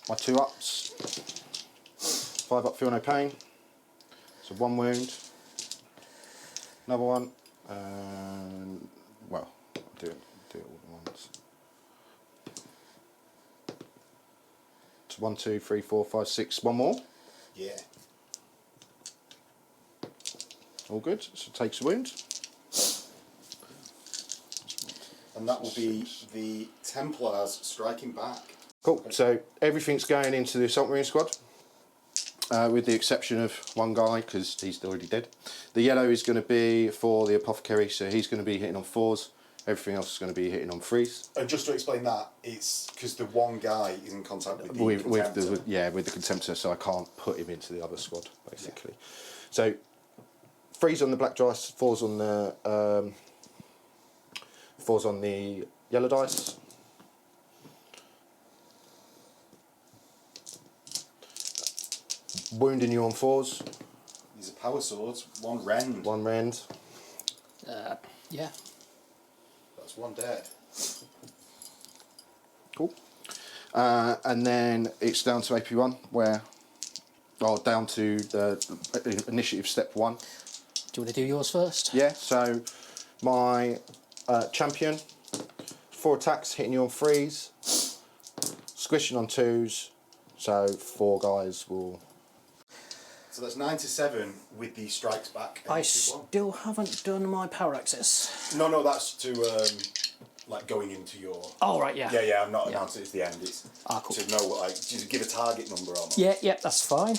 my 2 ups. 5 up, feel no pain. So 1 wound. Another one. And well, I'll do it all at once. So 1, 2, 3, 4, 5, 6. One more. Yeah. All good. So takes a wound. And that will be the Templars striking back. Cool. So everything's going into the Assault Marine squad, with the exception of one guy because he's already dead. The yellow is going to be for the Apothecary, so he's going to be hitting on 4s. Everything else is going to be hitting on 3s. And just to explain that, it's because the one guy is in contact with the With Contemptor. the Contemptor, so I can't put him into the other squad basically. Yeah. So 3s on the black dice, 4s on the 4s on the yellow dice. Wounding you on 4s. These are power swords. 1 rend. 1 rend. Yeah. That's 1 dead. Cool. And then it's down to AP1, down to the initiative step 1. Do you want to do yours first? Yeah, so my champion, 4 attacks, hitting you on 3s, squishing on 2s, so 4 guys will... So that's 9 to 7 with the strikes back. I still haven't done my power access. No, that's to like going into your. Oh right, yeah. Yeah, I'm not announcing it's the end. It's cool. to know what, like, just give a target number on. Yeah, that's fine.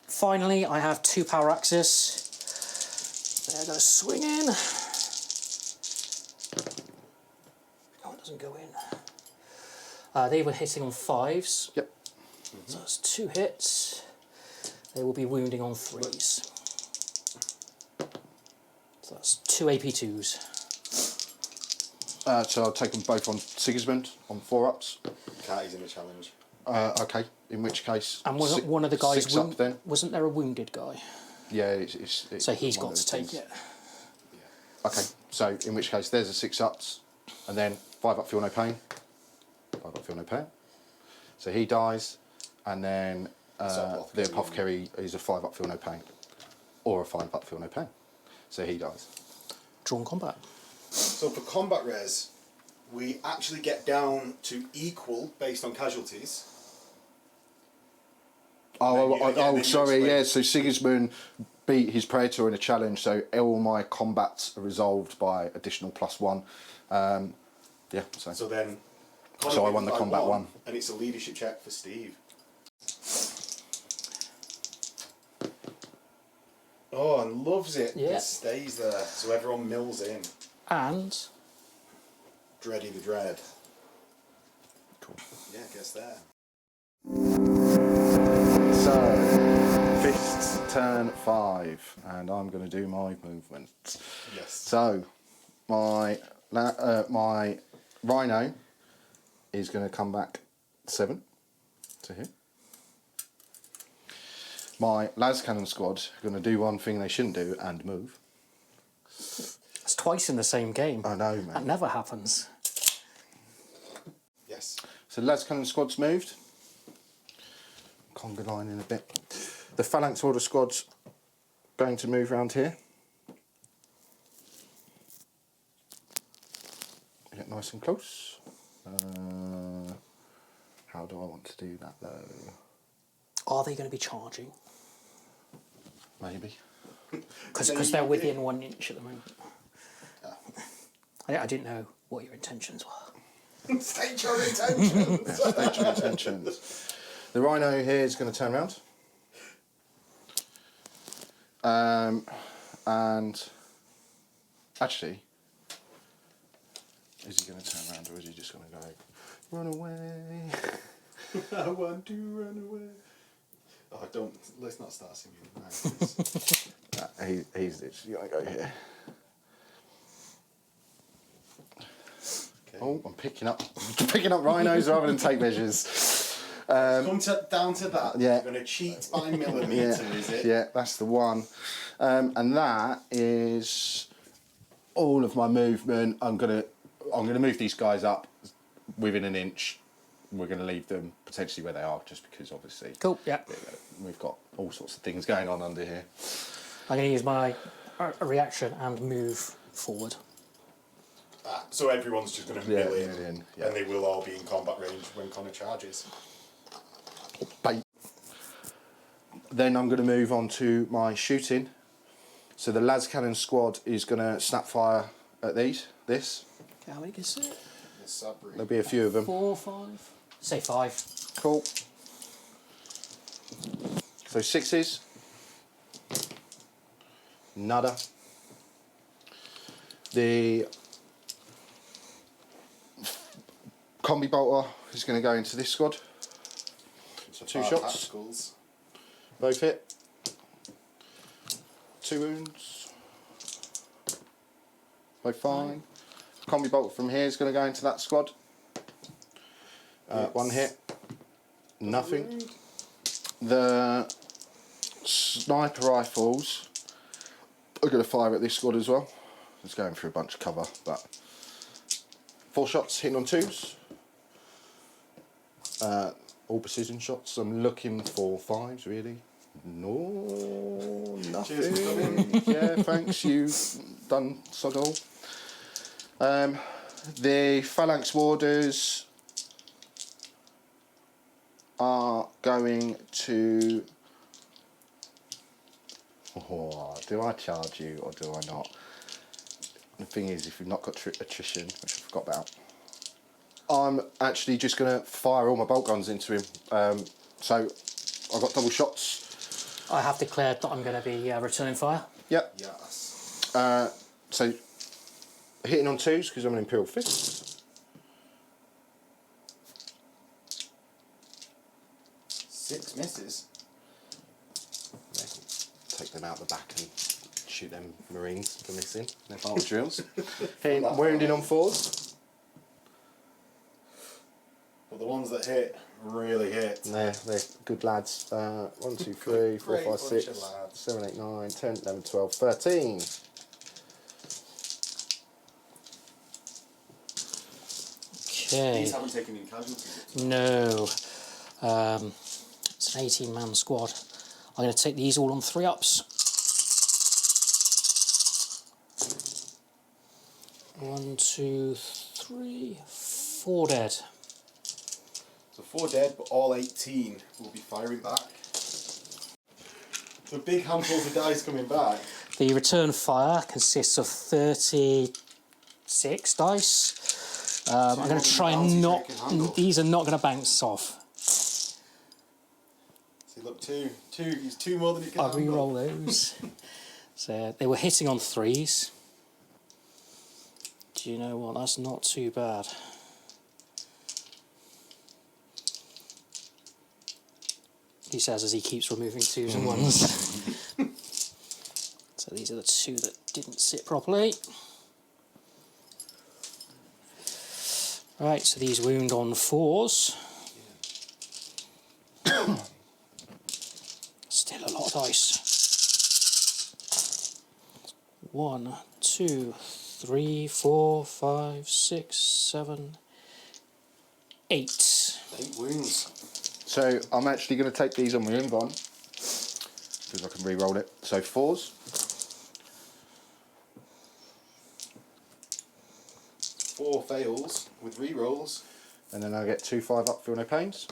Finally, I have 2 power axes. They're going to swing in. No, it doesn't go in. They were hitting on 5s. Yep. So that's 2 hits. They will be wounding on 3s. So that's 2 AP2s. So I'll take them both on Sigismund on 4 ups. Carty's in a challenge. Okay, in which case... And wasn't one of the guys... 6 up then? Wasn't there a wounded guy? Yeah, it's So he's one got of to the take things. it. Okay, so in which case there's a 6 ups, and then 5 up, feel no pain. 5 up, feel no pain. So he dies, and then the Apothecary is a 5 up, feel no pain. Or a 5 up, feel no pain. So he dies. Drawn combat. So for combat res, we actually get down to equal based on casualties. Sorry, yeah, so Sigismund beat his Praetor in a challenge, so all my combats are resolved by additional +1. Yeah, So then... So I won the combat one. And it's a leadership check for Steve. Oh, and loves it. Yeah. It stays there, so everyone mills in. And... Dready the Dread. Cool. Yeah, gets there. So, Fists turn 5, and I'm going to do my movement. Yes. So, my Rhino is going to come back 7 to hit. My Las Cannon squad are going to do one thing they shouldn't do and move. It's twice in the same game. I know, man. That never happens. Yes. So the Las Cannon squad's moved. Conga line in a bit. The Phalanx Order squad's going to move around here. Get nice and close. How do I want to do that though? Are they going to be charging? Maybe. Because they're within 1 inch at the moment. I didn't know what your intentions were. State your intentions! State your intentions. The Rhino here is going to turn around. And actually, is he going to turn around or is he just going to go, run away? I want to run away. Oh, let's not start singing. No, he's literally going to go here. Okay. Oh, I'm picking up rhinos rather than tape measures. Come down to that. Yeah. You're going to cheat by millimetre, is it? Yeah, that's the one. And that is all of my movement. I'm gonna move these guys up within 1 inch we're going to leave them potentially where they are, just because obviously Cool, yeah. we've got all sorts of things going on under here. I'm going to use my reaction and move forward. So everyone's just going to mill in, yeah. and they will all be in combat range when Connor charges. Bait. Then I'm going to move on to my shooting. So the las cannon squad is going to snap fire at this. Okay, how many can see it? There'll be a few of them. 4, 5? Say 5. Cool. So 6s. Nada. The combi bolter is going to go into this squad. So 2 shots. Tacticals. Both hit. 2 wounds. Both fine. Combi bolt from here is going to go into that squad. 1 hit. Nothing. The sniper rifles are going to fire at this squad as well. It's going through a bunch of cover, but 4 shots hitting on 2s. All precision shots. I'm looking for 5s really. No, nothing. Cheers, yeah, thanks. You've done sod all. The phalanx warders are going to. Oh, do I charge you or do I not? The thing is, if you've not got attrition, which I forgot about, I'm actually just going to fire all my bolt guns into him. So I've got double shots. I have declared that I'm going to be returning fire. Yep. Yes. So hitting on 2s because I'm an Imperial Fist. 6 misses. Take them out the back and shoot them Marines for missing their battle drills. Hitting, wounding on 4s. But the ones that hit really hit. They're good lads. 1, 2, 3, 4, Great 5, bunch 6, of lads. 7, 8, 9, 10, 11, 12, 13. Okay. These haven't taken any casualties. No. It's an 18-man squad. I'm going to take these all on 3-ups. 1, 2, 3, 4 dead. So 4 dead, but all 18 will be firing back. So big handfuls of dice coming back. The return fire consists of 36 dice. I'm going to try and not. These are not going to bounce off. See, look, he's 2 more than he can I'll handle. re-roll those. So they were hitting on 3s. Do you know what? That's not too bad. He says as he keeps removing 2s and 1s. So these are the 2 that didn't sit properly. Right, so these wound on 4s. Still a lot of dice. 1, 2, 3, 4, 5, 6, 7, 8. 8 wounds. So I'm actually going to take these on my own one because I can re-roll it. So 4s. 4 fails with re-rolls. And then I get 2 5-up, feel no pains.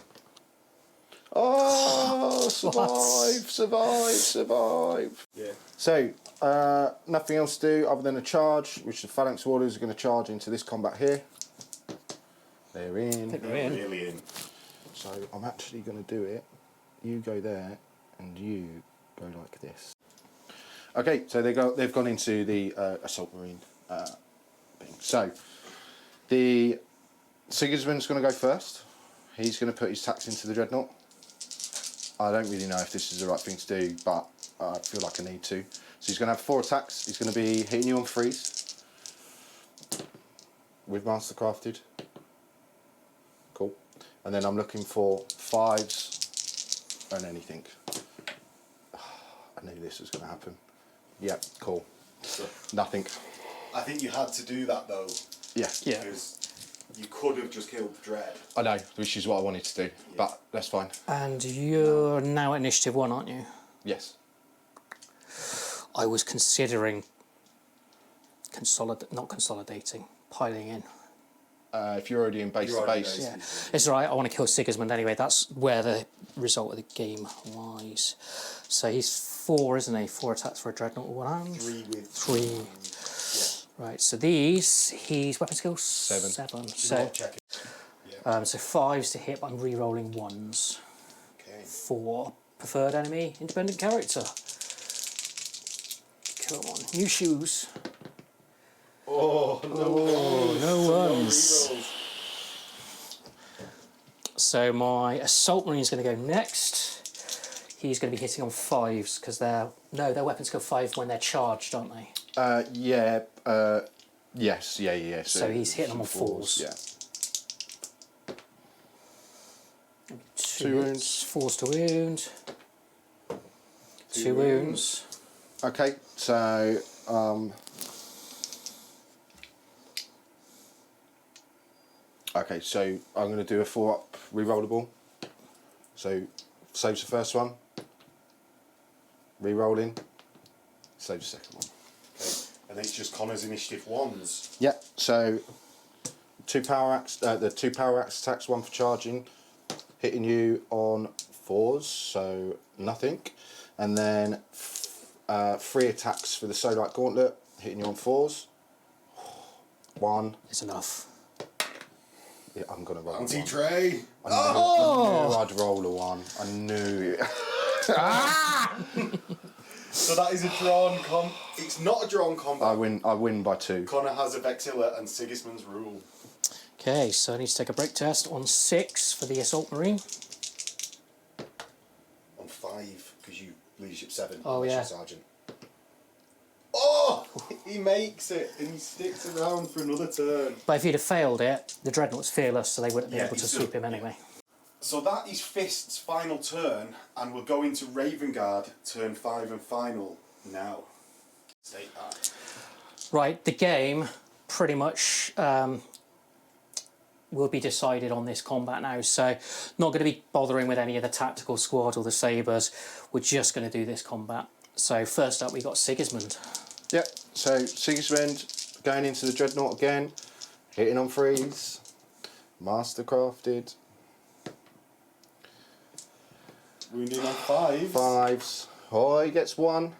Oh, survive. Yeah. So, nothing else to do other than a charge, which the phalanx warders are going to charge into this combat here. They're in. They're in. Really in. So I'm actually going to do it. You go there, and you go like this. Okay, so they've gone into the assault marine thing. So the Sigismund's going to go first. He's going to put his tax into the dreadnought. I don't really know if this is the right thing to do, but I feel like I need to. So he's going to have 4 attacks. He's going to be hitting you on 3s with Mastercrafted. Cool. And then I'm looking for 5s and anything. I knew this was going to happen. Yep, cool. Nothing. I think you had to do that though. Yeah. Yeah. Because You could have just killed Dread. I know, which is what I wanted to do, but that's fine. And you're now at initiative 1, aren't you? Yes. I was considering not consolidating, piling in. If you're already in base You're to already base. Yeah, it's all right. I want to kill Sigismund anyway. That's where the result of the game lies. So he's 4, isn't he? 4 attacks for a dreadnought with 1 hand. 3 with 3. Right. So he's weapon skill 7. So check it. Yeah. so 5s to hit. But I'm re-rolling 1s. Okay. For preferred enemy, independent character. Come on, new shoes. Oh, No ones. So my assault marine is going to go next. He's going to be hitting on 5s because their weapons go 5 when they're charged, aren't they? Yes. So he's hitting them on 4s. Yeah. 2 wounds. 4s to wound. 2 wounds. Okay, so okay, so I'm going to do a 4-up rerollable. So saves the first one. Rerolling. Saves the second one. Okay. And it's just Connor's initiative 1s. Yeah. So 2 power axe. The 2 power axe attacks, 1 for charging, hitting you on 4s. So nothing, and then 3 attacks for the Soulite Gauntlet, hitting you on 4s. 1. It's enough. Yeah, I'm gonna roll. Anti-tray. I knew I'd roll a 1. I knew. So that is a drawn It's not a drawn combat. I win by 2. Connor has a Vexilla and Sigismund's rule. Okay, so I need to take a break test on 6 for the assault marine. On 5, because you leadership 7. Oh, yeah. Sergeant. Oh! He makes it and he sticks around for another turn. But if he'd have failed it, the dreadnought's fearless, so they wouldn't be Yeah, able to he's sweep still- him anyway. So that is Fist's final turn, and we'll go into Ravengard, turn 5 and final now. State that. Right, the game pretty much will be decided on this combat now, so not going to be bothering with any of the tactical squad or the sabres. We're just going to do this combat. So first up, we got Sigismund. Yep. So Sigismund going into the dreadnought again, hitting on 3s, mastercrafted. Wounding on 5s. 5s. Oh, he gets 1.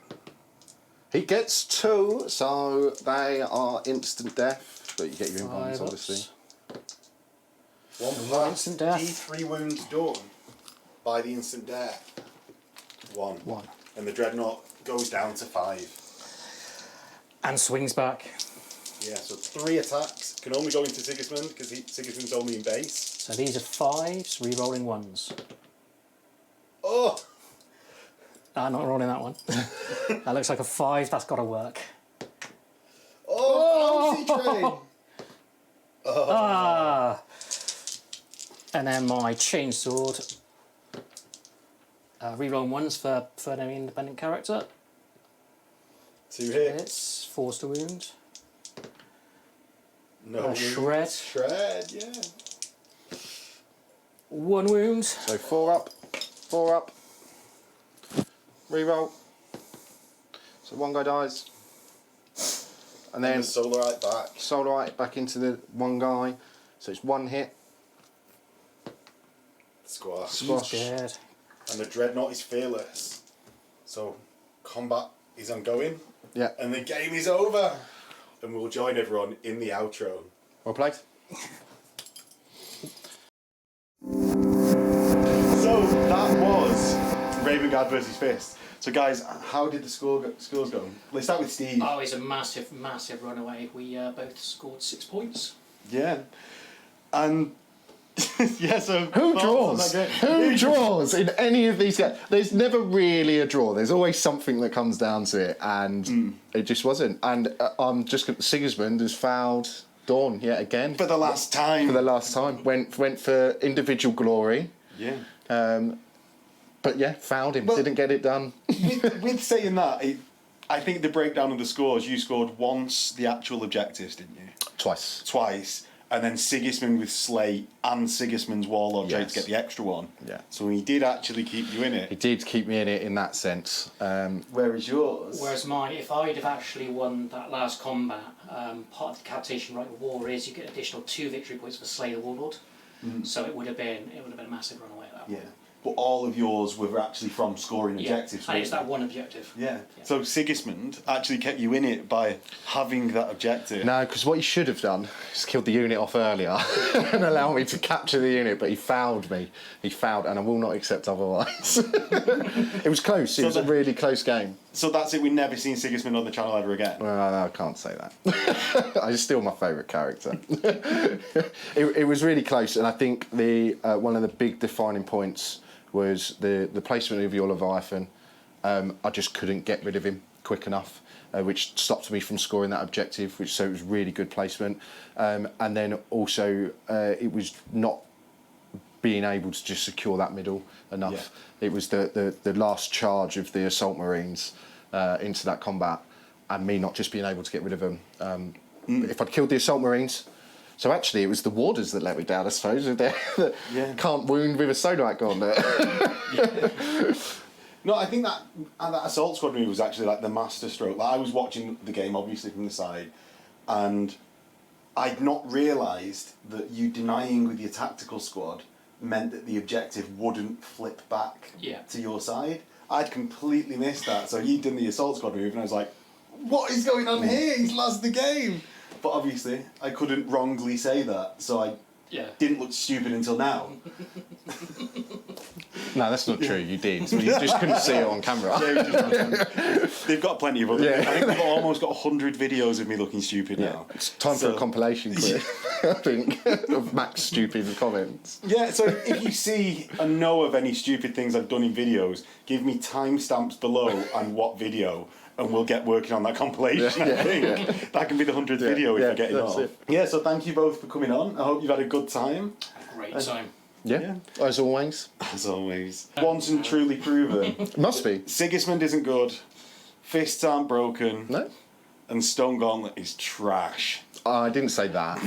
He gets 2, so they are instant death. But you get your invulns, 5 obviously. ups. 1 pass. Instant death. D3 wounds done by the instant death. 1. 1. And the dreadnought goes down to 5. And swings back. Yeah, so 3 attacks. Can only go into Sigismund because Sigismund's only in base. So these are 5s, re-rolling 1s. Oh! Not rolling that one. That looks like a 5, that's got to work. Oh, bouncy train! Ah! And then my chainsword. Re-rolling 1s for an independent character. 2 hits. Hits, 4s to wound. No wounds. Shred. Shred, yeah. 1 wound. So 4 up, 4 up. Reroll. So 1 guy dies. And then And the Solarite back. Solarite back into the 1 guy. So it's 1 hit. Squash. Squash. He's dead. And the dreadnought is fearless. So combat is ongoing. Yeah. And the game is over. And we'll join everyone in the outro. Well played. So that was Ravengard versus Fist. So guys, how did the scores go? Let's start with Steve. Oh, it's a massive, massive runaway. We both scored 6 points. Yeah. And yeah, so Who draws? Who draws in any of these games? There's never really a draw. There's always something that comes down to it, and it just wasn't. And I'm just Sigismund has fouled Dawn yet again For the last time. for the last time. Went for individual glory, Yeah. but yeah, fouled him. Well- Didn't get it done. With saying that, I think the breakdown of the scores, you scored once the actual objectives, didn't you? Twice. Twice. and then Sigismund with Slate and Sigismund's Warlord trait to get the extra one. Yeah. So he did actually keep you in it. He did keep me in it in that sense. Where is yours? Whereas mine, if I'd have actually won that last combat, part of the decapitation right of war is you get additional 2 victory points for Slay the Warlord. So it would have been a massive runaway at that Yeah. point. But all of yours were actually from scoring objectives. And it's that one objective. Yeah. So Sigismund actually kept you in it by having that objective. No, because what he should have done is killed the unit off earlier and allow me to capture the unit, but he fouled me. He fouled, and I will not accept otherwise. It was close. It was a really close game. So that's it. We've never seen Sigismund on the channel ever again. Well, I can't say that. He's still my favourite character. It was really close, and I think the one of the big defining points was the placement of your Leviathan. I just couldn't get rid of him quick enough, which stopped me from scoring that objective, so it was really good placement. And then also it was not being able to just secure that middle enough. Yeah. It was the last charge of the Assault Marines into that combat, and me not just being able to get rid of them. If I'd killed the Assault Marines, so actually it was the warders that let me down, I suppose. That can't wound with a Sodak on it. No, I think that Assault Squad move was actually like the master stroke. Like, I was watching the game obviously from the side, and I'd not realised that you denying with your tactical squad meant that the objective wouldn't flip back to your side. I'd completely missed that. So he'd done the Assault Squad move, and I was like, what is going on here? He's lost the game. But obviously, I couldn't wrongly say that, so I didn't look stupid until now. No, that's not true. You did. You just couldn't see it on camera. They've got plenty of other. I think they've almost got 100 videos of me looking stupid now. It's time for a compilation clip, I think, of Max stupid comments. Yeah, so if you see and know of any stupid things I've done in videos, give me timestamps below and what video, and we'll get working on that compilation, I think. That can be the 100th video if I get it off. Yeah, so thank you both for coming on. I hope you've had a good time. Great time. Yeah, as always. As always. Once and truly proven. Must be. Sigismund isn't good. Fists aren't broken. No. And Stone Gauntlet is trash. I didn't say that.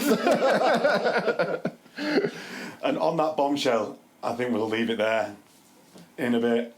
And on that bombshell, I think we'll leave it there. In a bit.